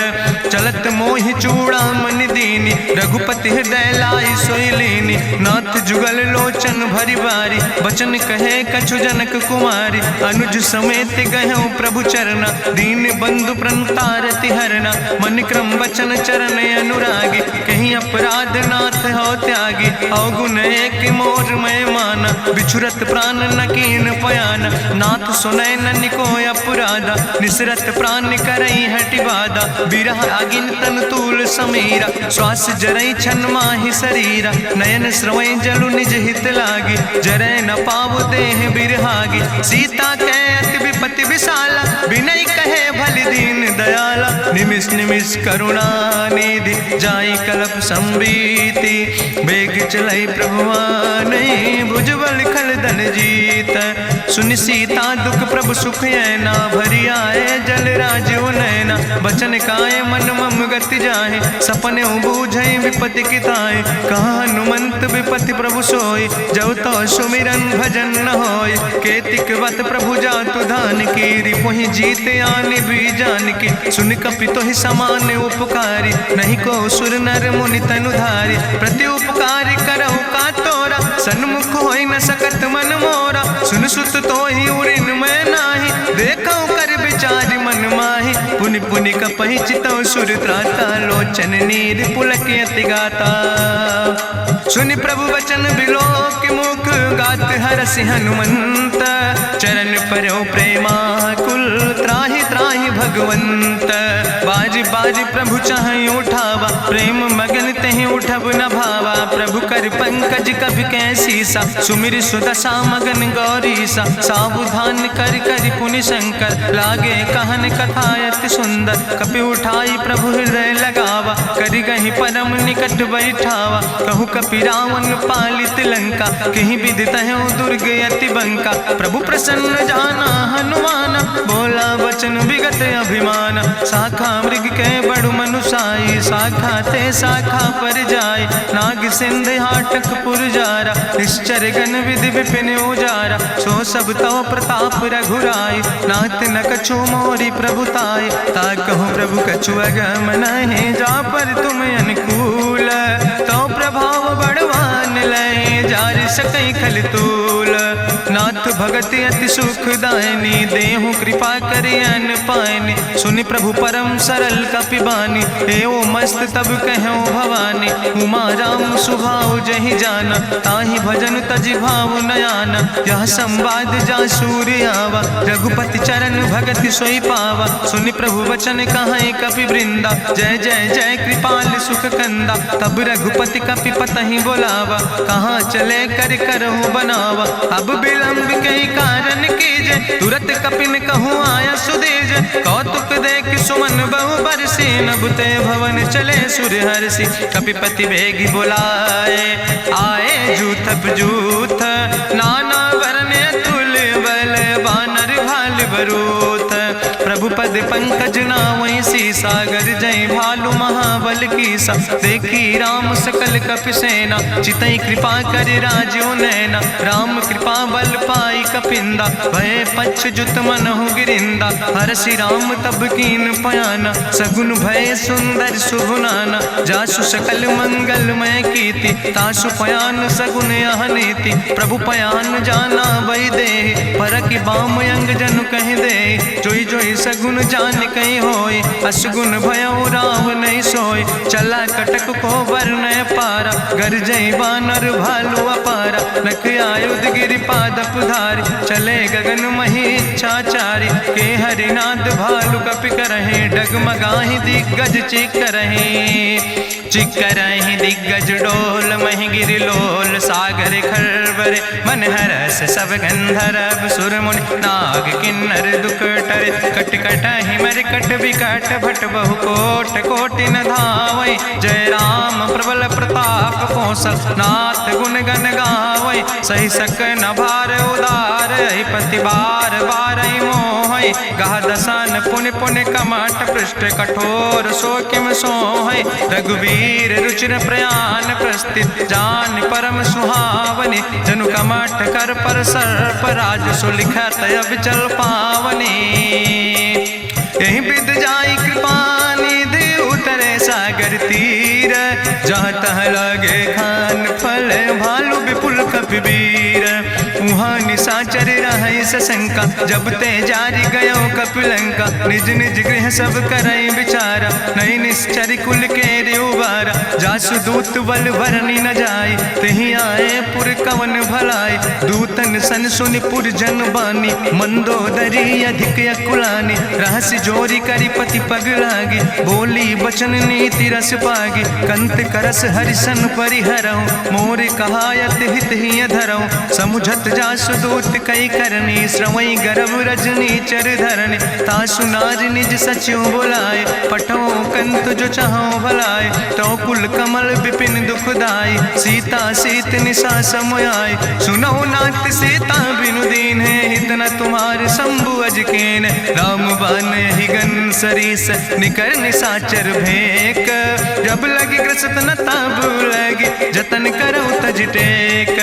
चलत मोहि चूड़ामन दीनी, रघुपति हृदय लाई सोई लीनी। नाथ जुगल लोचन भरि बारी, बचन कहे कछु जनक कुमारी। अनुज समेत गहु प्रभु चरना, दीन बंधु प्रणतारति हरना। मन क्रम बचन चरण अनुरागी, कहीं अपराध नाथ हो त्यागी। अवगुण एक मोर मैं माना, बिछुरत प्राण न कीन पयाना। नाथ सुनय नन को अपराधा, निसरत प्राण करई हटि बाधा। बिरह अगिन तन तूल समीरा, श्वास जरई छन माहि शरीरा। नयन श्रवै जलु निज हित लागी, जरै न पाव देह बिरहागी। सीता के अति विपति विशाला, बिनय कहे भलि दीन दयाला। निमिष निमिष करुणा निधि, जाई कलप संबीति। बेग चलै प्रभुआनै, भुजबल खल दल जीत। सुनि सीता दुख प्रभु सुख ऐना, भरि आए जल राजो नैना। बचन काए मन मम गति जाहे, सपने बूझै विपति किताए। कहा हनुमंत विपति प्रभु सोई, जब तो सुमिरन भजन न होय। केतिक वत प्रभु जातु धान की, रिपुहि जीत आनि भी जान की। सुन कपि तोहि समान उपकारी, नहीं को सुर नर मुनि तनुधारी। प्रति उपकारी करहु का तोरा, सन्मुख होई न सकत मन मोरा। सुन सुत तोहि उरिन मैं नाही, देखौ कर विचार मन माहि। पुनि पुनि कपहि चितौ सुर त्राता, लोचन नीर पुलक अति गाता। सुनि प्रभु वचन बिलोक मुख, गात हरषि हनुमंत। चरण परौ प्रेमाकुल, त्राहि त्राहि भगवंत। बाज बाज प्रभु चाहि उठावा, प्रेम मगन तेहि उठब न भावा। प्रभु कर पंकज कभि कैसीसा, सुमिर सुदशा मगन गौरीसा। सावधान कर कर पुनि शंकर, लागे कहन कथा अति सुंदर। कपि उठाई प्रभु हृदय लगावा, करि गहि परम निकट बैठावा। कहु कपि रावण पालित लंका, कहीं विधि तहु दुर्ग अति बंका। प्रभु प्रसन्न जाना हनुमाना, बोला वचन विगत अभिमान। शाखा मृग के बड़ु मनुसाई, शाखा ते शाखा पर जाय। नाग सिंध हाटक पुर जारा, निश्चर गण विधि विपिन उजारा। सो सब तव प्रताप रघुराई, नाथ न कछु मोरी प्रभुताई। ताकहु प्रभु कछु अगम नहीं, जा पर तुम अनुकूल। तो प्रभाव बड़वान लय, जार सकई खल तूल। नाथ भगति अति सुखदायनी, देहु कृपा करि अन पायनी। सुनि प्रभु परम सरल कपि बानी, एओ मस्त तब कहूँ भवानी। उमा राम सुभाव जहि जाना, ताहि भजन तजि भाव नयाना। यह संवाद जा सूर्य आवा, रघुपति चरण भगति सोई पावा। सुनि प्रभु वचन कहाई कपि वृंदा, जय जय जय कृपाल सुख कंदा। तब रघुपति कपि पतहि बोलावा, कहाँ चले कर करहु बनावा। अब विलंब के कारण कीजे, तुरत कपिन कहूँ आया सुदेज। कौतुक देख सुमन बहु बरसी, नभ ते भवन चले सुर हरषि। कपिपति बेगी बुलाए, आए जूथ जूथ, नाना वर्ण अतुल बलवा। वरूथ। प्रभु पद पंकज नावै सीसा, गरजै भालु महाबल कीसा। देखी राम सकल कपि सेना, चितई कृपा कर राजो नैना। राम कृपा बल पाई कपिंदा, भय पच्छ जुत मनहु गिरिंदा। हरसि राम तब कीन पयाना, सगुन भय सुंदर शुभ नाना। जासु सकल मंगलमय कीर्ति, तासु पयान सगुन अहनीति। प्रभु पयान जाना वही दे, परक बाम अंग जनु कह दे। जोई जोई सगुन जान कहीं होय, असगुन भयो राव नहीं सोय। चला कटक को वर्ण पारा, गरजई बानर भालु अपारा। नख आयुध गिरि पादप धारी, चले गगन मही इच्छाचारी। के हरिनाद भालु कपि करहि, डगमगाहि दिग्गज चिकरहि। चिकरहि दिग्गज डोल, महि गिरि लोल। सागर खरवर मन हरस, सब गंधर्व सुर मुनि। नाग किन्नर दुख टरे, कट कटहि मरकट विकट। भट बहु कोट कोटि न धावै, जय राम प्रबल प्रताप कौशल। नाथ गुण गण गावै, सही सक न भार उदार। पति बार बार मोहै, गह दसन पुनि पुनि कमठ। पृष्ठ कठोर सो किम सोहै, रघुवीर रुचिर प्रयाण। प्रस्थित जान परम सुहावनी, जनु कमठ कर पर सर्प। राज सुलिखत अविचल पावनी, यही विद जाई कृपा निधि। उतरे सागर तीर, जहाँ तह लगे खान फल। भालु विपुल कपिवीर, उहाँ निशाचर रहै सशंका। जब ते जारी गयो कपिलंका, निज निज गृह सब करई विचारा। नहीं निश्चर कुल के रेउबारा, जासु दूत बल भरनी न जाय। तेहि आए पुर कवन भलाई, दूतन सन सुनि पुर जन बानी। मंदोदरी अधिक अकुलानी, रहस्य जोरी करि पति पग लागी। बोली बचन नीति रस पागी, कंत करस हरिसन परिहरऊँ। मोर कहायत हित ही धरऊँ, समुझत जासु दूत कई करनी। श्रवई गर्भ रजनी चर धरनी, तासु नार निज सचिव बुलाए। पठो कंत जो चाहो भलाए, तो कुल कमल विपिन दुखदाई। सीता सीत निशा समयाय, सुनो नाथ सीता बिनु दीन है। हित न तुम्हार शंभु अजकेन, राम बान ही गन सरीस। निकर निशाचर भेक, जब लगी ग्रसत न ताब लगी। जतन करो तज टेक,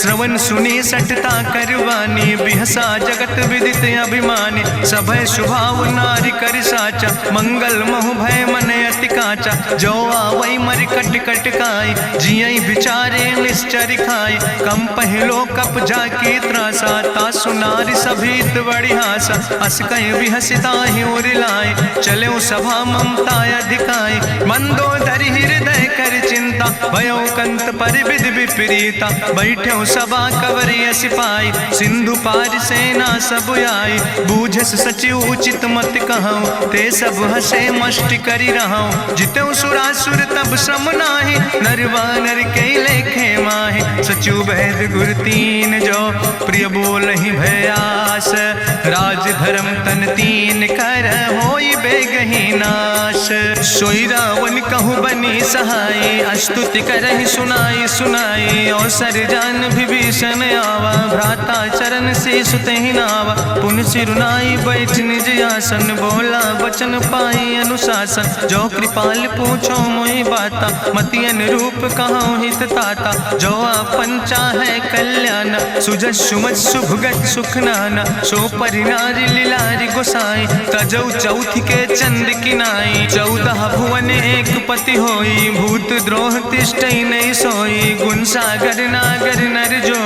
श्रवण सुनी सटता करवानी। बिहसा जगत विदित अभिमानी, सभय स्वभाव नारी कर साचा। मंगल महु भय मन अति काचा, जो आवै मर कट कट खाई। जियई विचारे निश्चर खाई, कम पहलो कप जाकी त्रासा। तासु नारी सभीत बड़ी हासा, अस कहीं विहसिता ही उरिलाए। चले सभा ममता अधिकाई, मंदोदरी हृदय कर चिंता। भयो कंत परिविद विपरीता, बैठे सभा कवरिय सिपाही। सिंधु पार सेना सब आई, बूझस सचिव उचित मत कहूँ। ते सब हसे मष्टि करि रहूँ, जितऊ सुरासुर तब श्रम नाही। नरवा नर के लेखे माहि, सचिव भेद गुर तीन जो। प्रिय बोल ही भयास, राज धर्म तन तीन कर। होई बेगही नाश, सोई रावण कहूँ बनी सहाय। अस्तुति करहि सुनाई सुनाई, अवसर जान विभीषण आवा। भ्राता चरण से सुतहि नावा, पुन सिरुनाई बैठ निज आसन। बोला वचन पाई अनुशासन, जो कृपाल पूछो मोहि बाता। मति अनुरूप कहूँ हित ताता, जो आपन चाहे कल्याण। सुजस सुमत सुभगत सुख नाना, सो परिनारी लीलारी गोसाई। तजौ चौथ के चंद किनाई, 14 भुवन एक पति होई। भूत द्रोह तिष्ठई नहीं सोई, गुण सागर नागर नर जो।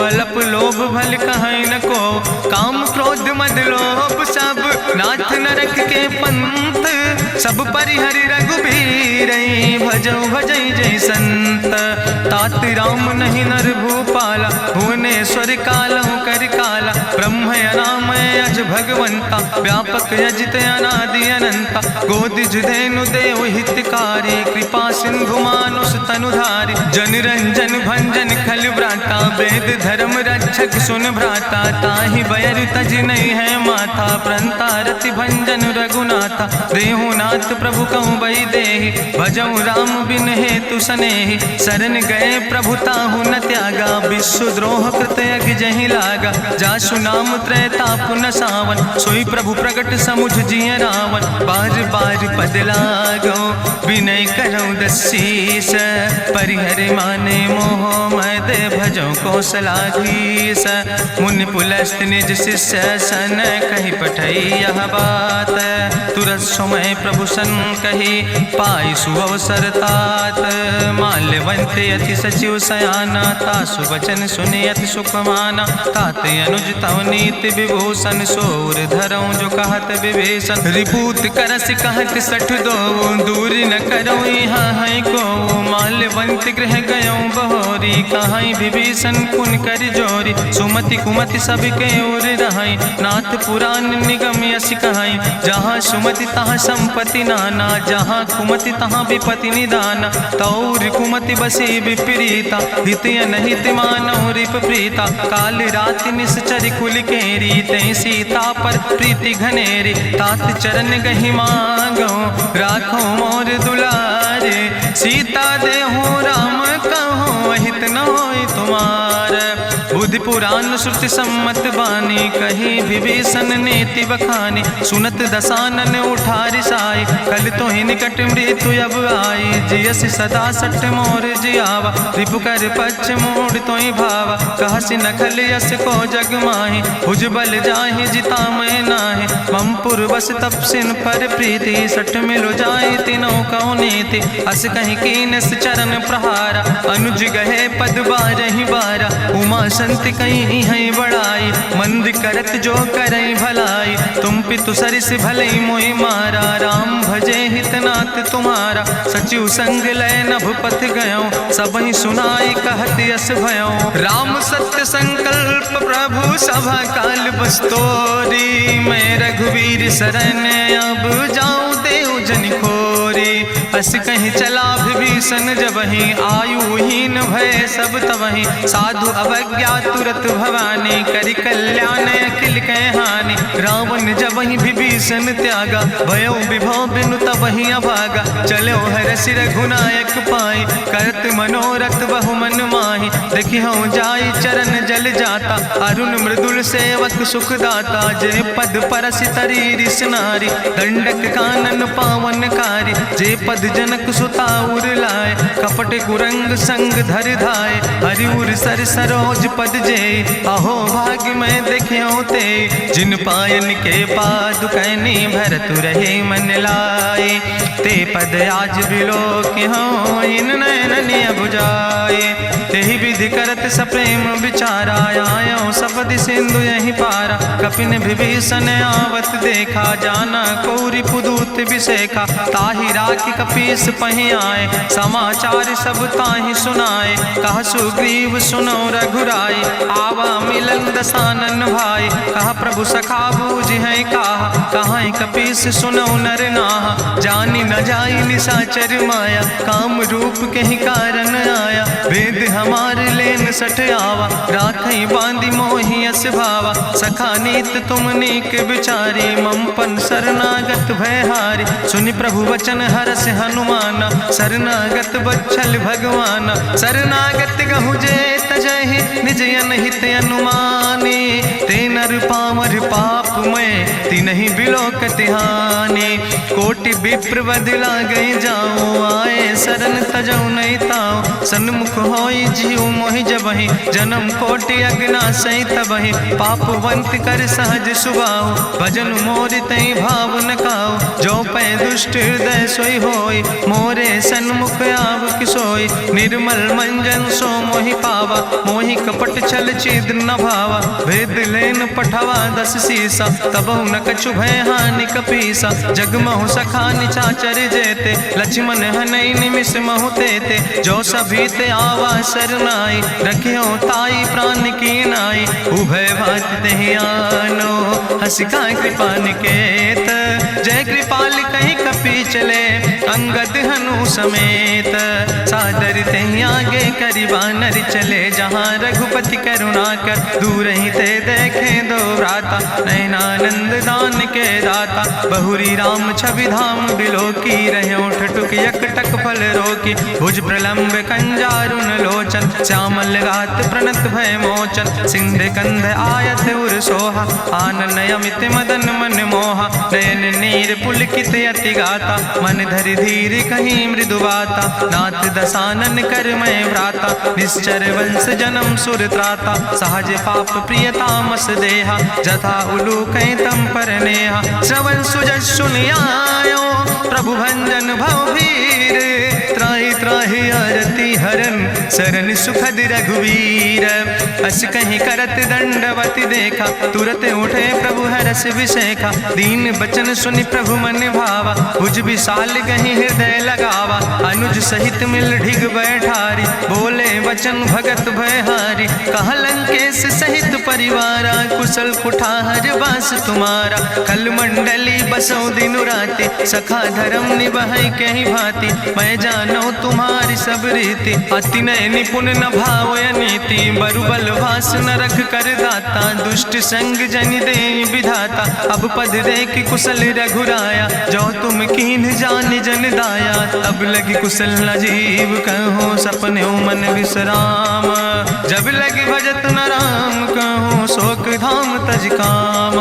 अलप लोभ भल कहीं न को, काम क्रोध मद लोभ सब। नाथ नरक के पंथ, सब परिहरि रघुबीर। भजौ भजई जय संत, तात राम नहीं नर भूपाला। भुवनेश्वर कालहु कर काला, ब्रह्म अनामय अज भगवंता। व्यापक यजित अनादि अनंता, गोदिज धेनु देव हितकारी। कृपा सिंधु मानुष तनुधारी, जन रंजन भंजन खल व्राता। वेद धर्म रक्षक सुन भ्राता, ताहि बयर तज नहीं है माथा। प्रंता रति भंजन रघुनाथा, देहु नाथ प्रभु कहूँ बही देहि। भजऊ राम बिन हेतु सनेहि, शरण गए प्रभु ताहु न त्यागा, विश्वद्रोह कृत अघ जहि लागा, जासु नाम त्रैताप न सावन, सोई प्रभु प्रगट समुझ जिय रावण, बार बार पद लागो विनय करऊँ दसीस, परिहर माने मोह मद भजो कौशलाधीश, मुनि पुलस्त निज शिष्य सन कहि पठई यह बात, तुरत समय प्रभु सन कही पाई सुअवसर तात, माल्यवंत अति सचिव सयाना, तासु वचन सुनि अति सुख माना, तात अनुज तव नीति विभूषण, सोर धरऊँ जो कहत विभीषण, रिपूत करस कहत सठ दो, दूर न करऊँ यहाँ है को, माल्यवंत गृह गयऊँ बहोरी, कहाई विभीषण पुन कर जोरी, सुमति कुमति सबके ओर रहाई, नाथ पुराण निगम यश कहाई, जहाँ सुमति तहाँ संपत्ति नाना, जहाँ कुमति तहाँ विपति निदाना, तौर कुमति बसी विपरीता, हित अनहित मानव रिप प्रीता, काल राति निश्चर कुल केरी, तै सीता पर प्रीति घनेरी, तात चरण गहि मांगो राखो मोर दुलारे, सीता देहु राम कहो अहित न होय तुम्हार, बुद्धि पुराण श्रुति सम्मत बानी, कही विभीषण नीति बखानी, सुनत दसानन उठारि साई, कल तो ही निकट मृत्यु अब आई, जियस सदा सठ मोर जियावा, रिपु कर पक्ष मोड़ तो ही भावा, कहसि नखल यस को जग माहि, भुज बल जाहि जिता मैं नाहि, मम पुरवस तपसिन पर प्रीति, सठ मिलो जाहि तिनौ कौ नीति, अस कहीं कीनस चरण प्रहारा, अनुज गहे पद बारहि बारा, उमा संत कहीं है बड़ाई, मंद करत जो करई भलाई, तुम पितु सरिस भलई मोहि मारा, राम भजे हितनाथ तुम्हारा, सचिव संग लय नभ पथ गयो, सबहि सुनाई कहत यस भयो, राम सत्य संकल्प प्रभु सभा काल बस्तोरी, मैं रघुवीर शरण अब जाऊं देव जन खोरी, अस कहीं चला विभीषण जबहि, आयुहीन भय सब तबहि, साधु अवज्ञा तुरत भवानी, करि कल्याण अखिल कह हानि, रावण जबहि विभीषण त्यागा, भयो विभव बिनु तबहि अभागा, चलो हरसि रघुनायक पाई, करत मनोरथ बहु मन माहि, देखिहु जाई चरण जल जाता, अरुण मृदुल सेवक सुख दाता, जे पद परसि तरी रिस नारी, दंडक कानन पावन कारी, जे पद जनक सुता उर लाए, कपट कुरंग संग धर धाय, हरिउर सर सरोज पद जे, अहो भाग्य मैं देख्यो ते, जिन पायन के पादु कैनी भरत रहे मन लाए, ते पद आज बिलोक हो इन नयन बुझाए, तेहि विधि करत सप्रेम विचारा, आयो सपदि सिंधु यही पारा, कपिन विभीषण आवत देखा, जाना कौरि पुदूत विशेखा, ताहि राखि कपीस पहि आए, समाचार सब ताहि सुनाए, कह सुग्रीव सुनो रघुराई, आवा मिलन दसानन भाई, कह प्रभु सखा बूझ है कहा कपीस सुनो नर नाहा, जानी न जाई निशाचर माया, काम रूप के ही कारण आया, वेद हमार लेन सठ आवा, राखई बांधी मोहि यस भावा, सखा नीत तुम नीक विचारी, मम पन शरणागत भयहारी, सुनि प्रभु वचन हरस हनुमाना, शरणागत बच्छल भगवाना, शरणागत गहु जे तजहि निज अनहित अनुमानी, ते नर पामर पाप में तिनहि बिलोकत हानि, कोटि विप्र बदला गई जाऊँ, आए शरण तजऊ नहीं ताऊ, सन्मुख होई जीव मोहि जबहि, जन्म कोटि अग्ना सही तबहि, पापवंत कर सहज सुभाऊ, भजन मोर तई भाव न काऊ, जो पै दुष्ट हृदय सोई होई, मोरे सन्मुख आव किसोई, निर्मल मंजन सो मोहि पावा, मोहि कपट छल छिद्र न भावा, भेद लेन पठवा दस सीसा, तबहु न कछु भय हानि कपीसा, जगमहु सखा निचाचर जेते, लक्ष्मण हनई निमिष महु तेते, जो सभी ते आवा सरनाई, रखियो ताई प्राण की नाई, उभय भात तेहि आनो, हसिका कृपा निकेत, जय कृपाल कहीं कपी चले, अंगद हन धनु समेत। सादर ते आगे करी बानर चले जहाँ रघुपति करुणा कर। दूर ही ते देखे दो भ्राता नयनानंद दान के दाता। बहुरी राम छवि धाम बिलोकी रहे ठटुक यकटक फल रोकी। भुज प्रलंब कंजारुन लोचन श्यामल गात प्रणत भय मोचन। सिंध कंध आयत उर सोहा आनन अमित मदन मन मोहा। नयन नीर पुलकित अति गाता मन धरि धीर कहीं मृदु बाता। नाथ दसानन कर मैं भ्राता निश्चर वंश जन्म सुर त्राता। सहज पाप प्रिय तामस देहा जथा उलूक तम पर नेहा। श्रवण सुजस सुनियायो प्रभु भंजन भवभीर। त्राहि त्राहि आरती हरन शरण सुखद रघुवीर। अस कहीं करत दंडवत देखा तुरत उठे प्रभु हरस विशेखा। दीन बचन सुनि प्रभु मन भावा भुज विशाल कहीं हृदय लगावा। अनुज सहित मिल ढिग बैठारी बोले वचन भगत भयहारी। कहा लंकेश सहित परिवारा कुशल कुठार वास तुम्हारा। कल मंडली बसो दिनु राति सखा धर्म निभाई कहीं भांति। मैं जानो तुम्हारी सब रीति अति नय निपुण न भाव नीति। बरुबल वास न रख कर दाता दुष्ट संग जन दे विधाता। अब पद दे कि कुशल रघुराया जो तुम कीन जान जन दाया। तब लगी कुशल न जीव कहो सपने मन विश्राम। जब लगी भजत न राम कहो शोक धाम तज काम।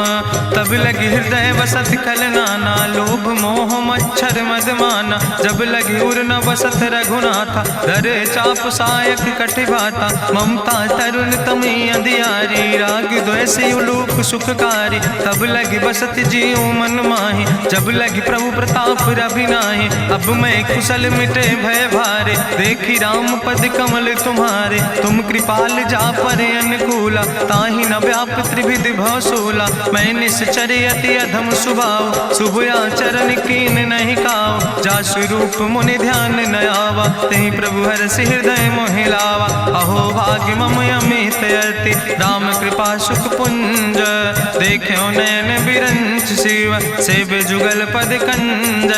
तब लगी हृदय बसत खल नाना लोभ मोह मच्छर मदमाना। जब लगी उर न बसत रघुनाथा धरे चाप सायक कटिभाता। ममता तरुण तमी अंधियारी राग द्वेषी उलूक सुखकारी। तब लगी बसत जीव मन माही जब लगी प्रभु प्रताप रवि नाही। अब मैं कुशल मिटे भय भारे देखी राम पद कमल तुम्हारे। तुम कृपाल जा पर अनुकूला ताहि न व्याप त्रिविध भवसूला। मैं निश्चर अति अधम स्वभाव शुभ आचरण कीन नहीं काव। जा स्वरूप मुनि ध्यान न आवा तेहि प्रभु हरसि हृदय मोहि लावा। अहो भाग्य मम अमित अति राम कृपा सुख पुंज। देखो नयन बिरंच शिव सेव जुगल पद कंज।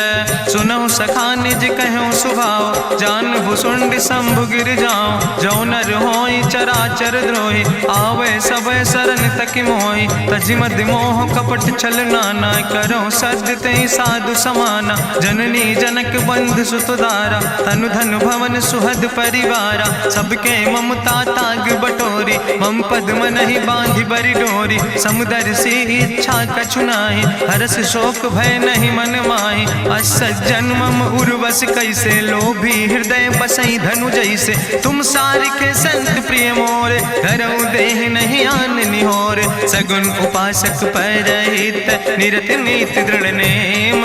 सुनहु सखा निज कहूँ सुभाव जान भुसुंड शंभु गिर जाऊं। जो नर होई चराचर द्रोही आवे सब शरण तक मोहि। तजि मद मोह कपट छल नाना करो सद्य तेहि साधु समाना। जननी जनक बंधु सुतदारा तनु धन भवन सुहद परिवारा। सबके ममता ताग बटोरी मम पद मन ही बांधि बरी डोरी। समुदर सी इच्छा कछु नाही हरस शोक भय नहीं मन माही। असज्जन मम उर्वश कैसे लोभी हृदय बसई धनु जैसे। तुम सारिखे संत प्रिय मोर धरऊ देह नहीं आन निहोर। सगुन उपासक परहित निरत नीति दृढ़ नेम।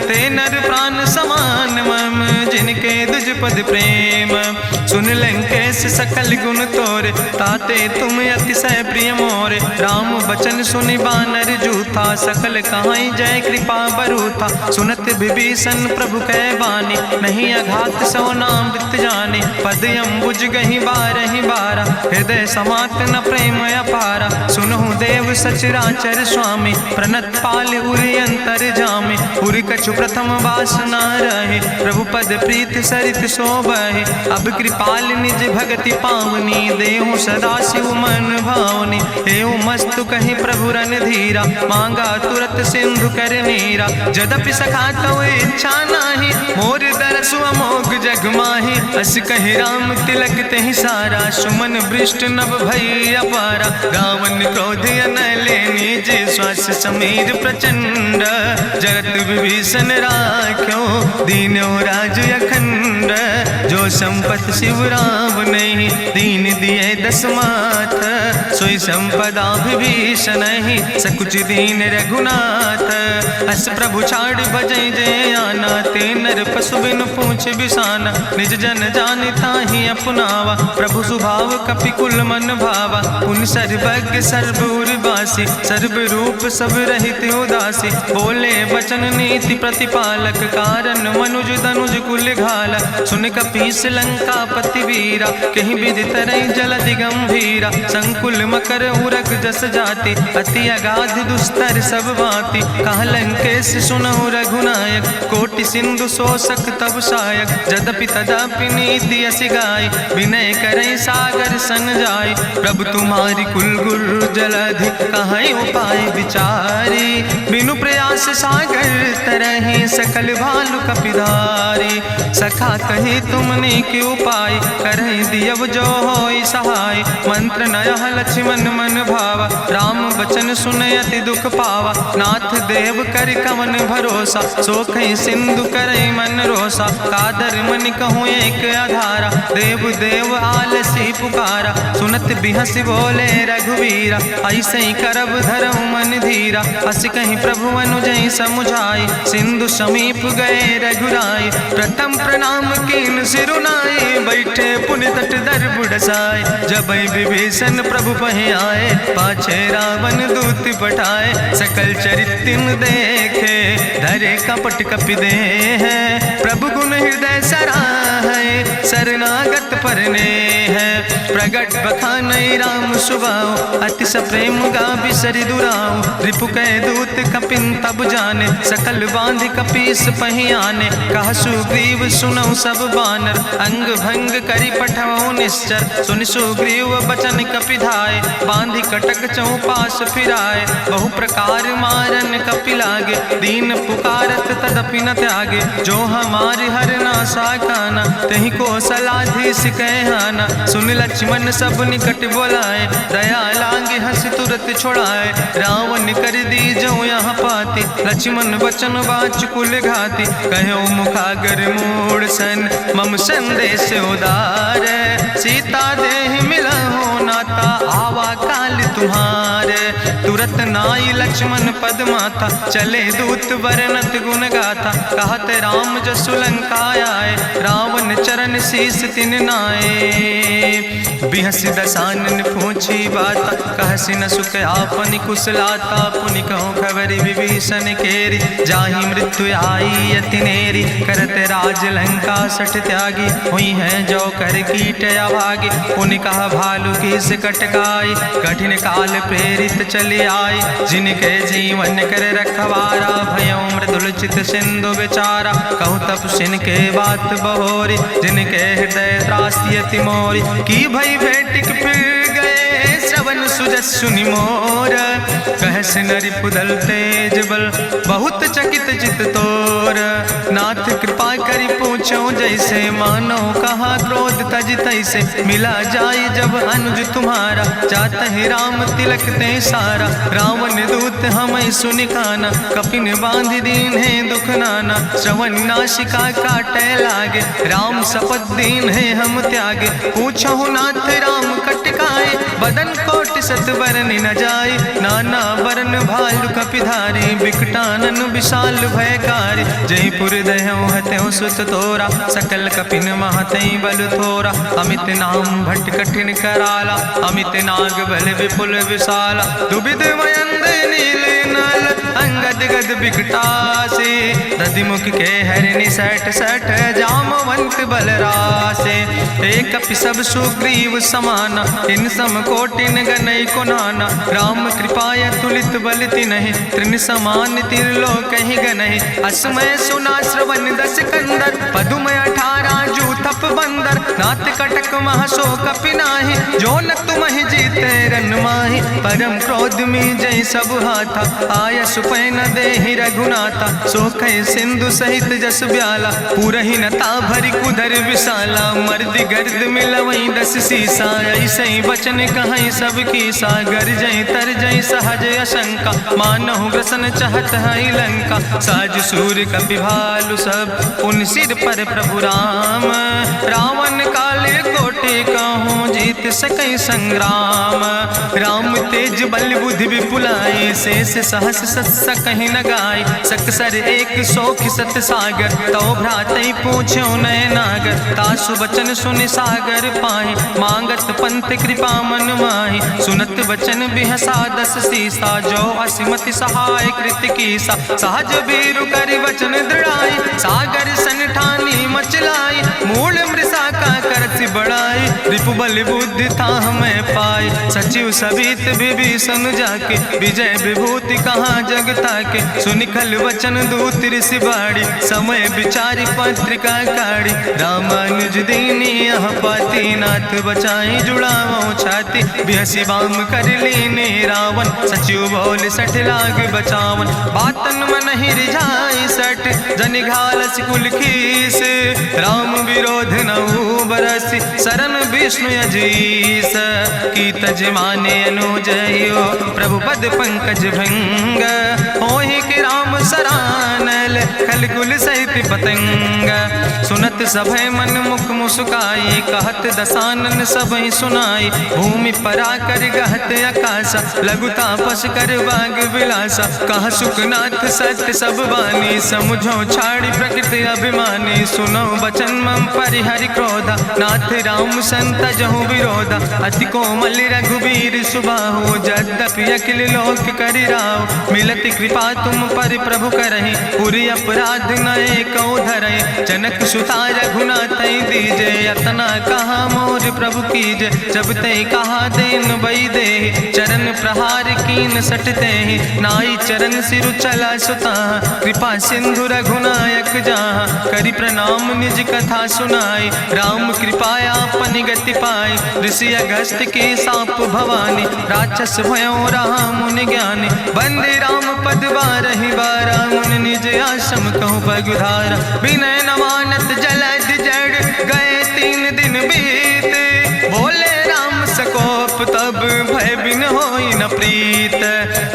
ते नर प्राण समान मम जिनके दुज पद प्रेम। सुन लंकेश सकल गुण तोरे ताते तुम अतिशय प्रिय मोरे। राम बचन सुनि बानर जूथा सकल कहाई जय कृपा बरूथा। सुनत विभीषण प्रभु कै बानी नहीं अघात सो नाम वृत जाने। पद अम्बुज गहि बारहि बारा हृदय समात न प्रेम अपारा। सुनहु देव सचराचर स्वामी प्रणत पाल उरि अंतर जामे। उरि कछु प्रथम वासना रहे प्रभु पद प्रीत सरित शोभहि। अब कृपाल निज भगति पावनी देहु सदा शिव मन भावनी। एवं मस्तु कहि प्रभु रन धीरा मांगा तुरत सिंधु कर नीरा। जदपि सखा तो इच्छा नाही मोर दरसु अमोघ जग माही। अस कहि राम तिलक तेहि सारा सुमन वृष्ट नभ भई अपारा। गावन क्रोध अनले निज श्वास समीर प्रचंड। जरत विभीषण राख्यो दीनो राज अखंड। जो संपत शिव राम नहीं दीन दिए दस माथ। सोई संपदा विभीषण ही सकुच दीन रघुनाथ। अस प्रभु छाड़ भजै जय आना ते नर पशु बिन पूछ बिसाना। निज जन जानिता ही अपनावा प्रभु स्वभाव कपि कुल मन भावा। उन सर्वज्ञ सर्वउर्वासी सर्व रूप सब रहित उदासी। बोले वचन नीति प्रतिपालक कारण मनुज तनुज कुल घाला। सुन कपीस लंका पति वीरा कहीं विधि तरई जलधि गंभीरा। संकुल मकर उरग जस जाति अति अगाध दुस्तर सब भांति। कहा लंकेश सुनहु रघुनायक कोटि सिंधु शोषक सक तब सायक, जदपि तदपि नीति असि गाय, विनय करई सागर सन जाय। प्रभु तुम्हारी कुल गुरु जलधि, कहीं उपाय विचारी, बिनु प्रयास सागर तरहि, सकल भालु कपिधारी। सखा कही तुमने के उपाय, करहि दियव जो होई सहाय। मंत्र नयह लक्ष्मण मन भावा, राम बचन सुनय अति दुख पावा। नाथ देव कर कवन भरोसा, सोखई सिंधु करई मन रोसा। कादर मन कहूँ एक आधारा, देव देव आलसी पुकारा। सुनत बिहस बोले रघुवीरा, ऐसे ही करब धरऊ मन धीरा। हस कहीं प्रभु अनुजय समुझाई, सिंधु समीप गए रघुराई। प्रथम प्रणाम कीन सिरुनाई, बैठे पुनि तट दर बुढ़साए। जब विभीषण प्रभु पहे आए, पाछे रावण दूत पठाए। सकल चरित्र देखे, धरे कपट कपि देह। प्रभु गुण हृदय सराहै, शरणागत परने है। प्रगट बखानई राम सुभाऊ, अति प्रेम गा बिसरि दुराऊ। रिपु कै दूत कपिन तब जाने, सकल बांधि कपीस पहि आने। कहा सुग्रीव सुनऊ सब बानर, अंग भंग करि पठवऊ निश्चर। सुनि सुग्रीव बचन कपिधाय, बांधि कटक चौपास फिराए। बहु प्रकार मारन कपि लागे, दीन पुकारत तदपि न त्यागे। जो हमारि हर ना साकाना, तहि को सलाधीस कहना। सुन लक्ष्मण सब निकट बोलाए, दया लागे हंस तुरत छोड़ाए। रावण कर दी जो यहाँ पाती, लक्ष्मण बचन बाच कुल घाती। कहो मुखागर मूढ़ सन, मम संदेश उदार। सीता देह मिला हो नाता, आवा काल तुम्हारे। तुरत नाई लक्ष्मण पद माथा, चले दूत बरनत गुण गाथा। कहत राम जसु लंका आए, रावण चरण शीस तिन नाए। बिहसि दसानन पूछी बाता, कहसि न सुख आपन कुशलाता। पुनि कहूँ खबरि विभीषण केरी, जाहि मृत्यु आई अति नेरी। करत राज लंका सठ त्यागी, हुई है जो कर कीट अभागी। पुनि कहा भालू की से कटकाई, कठिन काल प्रेरित चले आई। जिनके जीवन कर रखवारा, भयो मृदुल चित सिंधु विचारा। कहूँ तप सिन के बात बहोरी, जिनके हृदय त्रासी अति मोरी। की भई भेटिक फिर गए, श्रवण सुजस्सु निमोर। कहस नरि पुदल तेज बल, बहुत चकित चित तोर। नाथ कृपा करि पूछो जैसे, मानो कहा क्रोध तज तैसे। मिला जाय जब अनुज तुम्हारा, चातहि राम तिलक ते सारा। रावण दूत हमें सुनिकाना, कपिन बांध दीन है दुख नाना। श्रवण नाशिका काटे लागे, राम शपथ दीन है हम त्यागे। पूछो नाथ राम कटकाए, बदन कोटि सत बरन न जाय। नाना बरन भालु कपिधारी, बिकटानन विशाल भयकारी। जयपुर दह्यों हत्यों सुत तोरा, सकल कपिन महतई बल थोरा। अमित नाम भट्ट कठिन कराला, अमित नाग बल विपुल विशाला। दुबिध मयंद नील नल, अंगद गद बिकटासे। दधिमुख के हरिणि सठ सठ, जामवंत बलरासे। एक कपि सब सुग्रीव समाना, इन सम कोटिन गनई को नाना। राम कृपाय तुलित बल तिन्हि, त्रिन समान तिरलोक ही गनहि। असमय सुना श्रवण दस कंदर, पदुमय 18 जूथप बंदर। नाथ कटक महसो कपि नाहि, जो न तुमहि जीते रन माहि। परम क्रोध में जय सब हाथा, आय सुपै न देहि रघुनाथा। सोखै सिंधु सहित जस ब्याला, पूरहि नता भरि कुधर विशाला। मर्द गर्द मिलवई 10 सीसा, ऐसे बचन कहई सब कीसा। गर जय तर जय सहज अशंका, मानहु ग्रसन चाहत है लंका। साज सूर कपि भालु सब, पुन सिर पर प्रभु राम। रावण काले कोटि कहूँ, जीत सकई संग्राम। राम तेज बल बुद्धि विपुलाई, शेष सहस सत सकहि न गाय। सकसर एक सोख सत सागर, तो भ्रातई पूछो नय नागर। तासु बचन सुनि सागर पाहि, मांगत पंथ कृपा मन माहि। सुनत बचन बिहसा 10 सीसा, जो असिमति सहाय कृत कीसा। सहज बीरु करि वचन दृढ़ाई, सागर सन ठानी मचलाई। मूल मृषा का करसि बड़ाई, रिपु बल बुद्धि था हमें पाए, सचिव सबित विभीषण जाके, विजय विभूति कहाँ जग ताके। सुनि खल वचन दूत ऋषि बाड़ी, समय विचारी पत्रिका काढ़ी। रामानुज दीनी यह पाती, नाथ बचाई जुड़ावो छाती। बिहसी बाम कर लीने रावण, सचिव बोल सठ लाग बचावन। बातन मन ही रिझाई सठ, जनि घालस कुल खीस। राम विरोध नहु बरसी, शरण विष्णु अजीस। की तज माने अनुजयो, प्रभु पद पंकज भंग। होहि कि राम सरानल, खल कुल सहित पतंग। सुनत सभय मन मुख मुस्काई, कहत दसानन सबहि सुनाई। भूमि परा कर गहत आकाशा, लघु तापस कर बाग विलासा। कहा सुखनाथ सत्य सब बानी, समुझो छाड़ी प्रकृति अभिमानी। सुनो बचन मम परिहरि क्रोधा, नाथ राम संत जहु विरोधा। अति कोमल रघुबीर सुबाहु, यद्यपि अखिल लोक करि राव। मिलति कृपा तुम पर प्रभु करहि, पुरि अपराध नए कौ धरहि। जनक सुता रघुनाथ दीजे, यतना कहा मोर प्रभु कीजे। जब ते कहा देन बई दे, चरण प्रहार कीन सटते। नाई चरण सिरु चला सुता, कृपा सिंधु रघुनायक जहाँ। करि प्रणाम निज कथा सुनाई, राम कृपाया अपनी गति पाई। ऋषि अगस्त के साप भवानी, राक्षस भयो रहा मुनि ज्ञानी। बंदे राम पद बारहि बारा, मुनि निज आश्रम कहु पगुधारा। विनय न मानत जलद जड़, गए 3 दिन बीते। बोले राम सकोप तब, भय बिन होई न प्रीत।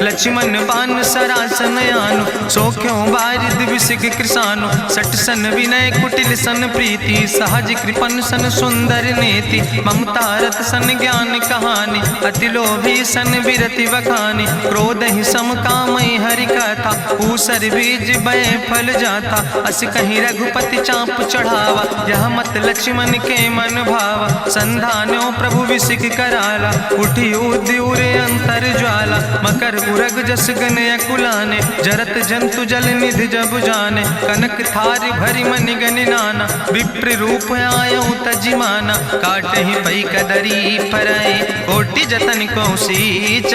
लक्ष्मण बान सरासन आनु, सो क्यों बारिद विसिक कृसानु। सठ सन विनय कुटिल सन प्रीति, सहज कृपन सन सुंदर नीति। ममता रत सन ज्ञान कहानी, अति लोभी सन विरति बखानी। क्रोध ही सम कामई हरि कथा, ऊसर बीज बय फल जाता। अस कहीं रघुपति चाप चढ़ावा, यह मत लक्ष्मण के मन भावा। संधान्यो प्रभु विसिक कराला, उठी उद्यूर अंतर ज्वाला। मकर उरग जस गन अकुलाने, जरत जंतु जल निधि जब जाने। कनक थारी भरी मनि गनि नाना, विप्र रूप आयो तजिमाना। काटहि पई कदरी परई, कोटि जतन को सींच।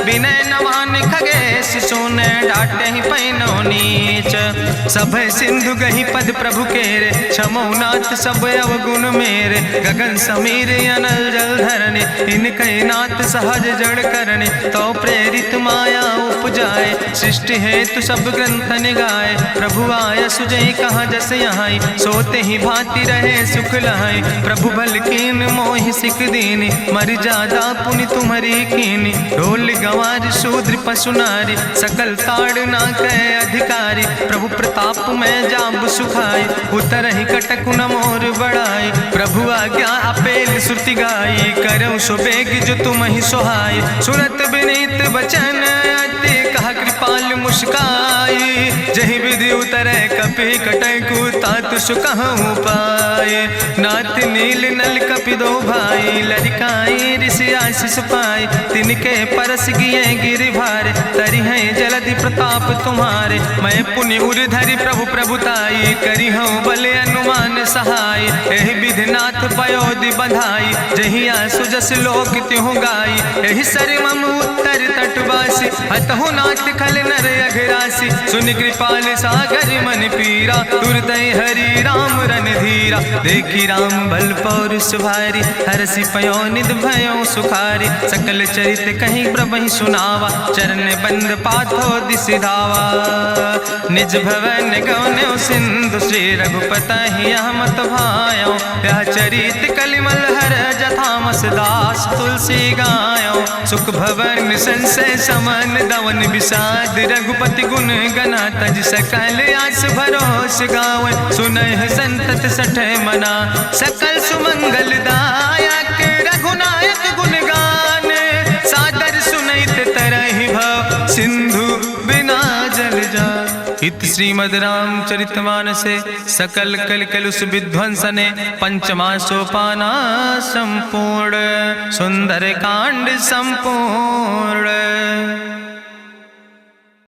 विनय न मान खगेश सुने, डांटहि पैनो नीच। सब सिंधु गहि पद प्रभु केरे, क्षमो नाथ सब अवगुण मेरे। गगन समीर अनल जल धरने, इनके नाथ सहज जड़ करने। तो प्रेरित माया उपजाए, सृष्टि हेतु सब ग्रंथ निगाए। प्रभु आय सुजय कहाँ जस यहाँ, सोते ही भांति रहे सुख लहाई। प्रभु भल कीन मोहि सिख दीनी, मर जादा पुनि तुम्हारी कीनी। ढोल गंवार शूद्र पशु नारी, सकल ताड़ ना कहे अधिकारी। प्रभु प्रताप में जाब सुखाई, उतर ही कटक न मोर बढ़ाई। प्रभु आज्ञा अपेल श्रुति गाई, करऊँ सो बेग जो तुम ही सोहाई। सुनत विनीत बचन अति, कहा कृपाल मुस्काई। जहि विधि उतरे कपि कटकु, तातु सुकहु पाए। नाथ नील नल कपि दो भाई, लरिकाई ऋषि आशीष पाए। तिनके परस गिए गिरि भारे, तरि है जलधि प्रताप तुम्हारे। मैं पुनि उर धरि प्रभु प्रभुताई, करी हूँ बल अनुमान सहाय। एहि विधि नाथ पयोधि बधाई, जहिया सुजस लोक त्यों गाई। एहि सर मम उत्तर तटवासी, हतहु नाथ खल नर अघरासी। सुनि कृपाल सागर मन पीरा, तुरत हरि राम रन धीरा। देखी राम बल पौरुष भारी, हरसि पयो निध भयो सुखारी। सकल चरित कहीं प्रभु सुनावा, चरण बंद पाथो दिस धावा। निज भवन गौन्यो सिंधु, श्री रघुपति यह मत भायो। यह चरित कलिमल हर जथामस दास, तुलसी गायो। सुख भवन संशय समन, दवन विषाद रघुपति गुण गना। तज सकल आस भरोस गावे, सुनहि संतत सठ मना। सकल सुमंगल दायक, रघुनायक गुण गाने। सादर सुनैत तरहि भव, सिंधु बिना जल जा। इत श्रीमद् रामचरितमानसे सकल कलकलुष विध्वंसने। पंचमा सोपाना संपूर्ण, सुंदर कांड संपूर्ण।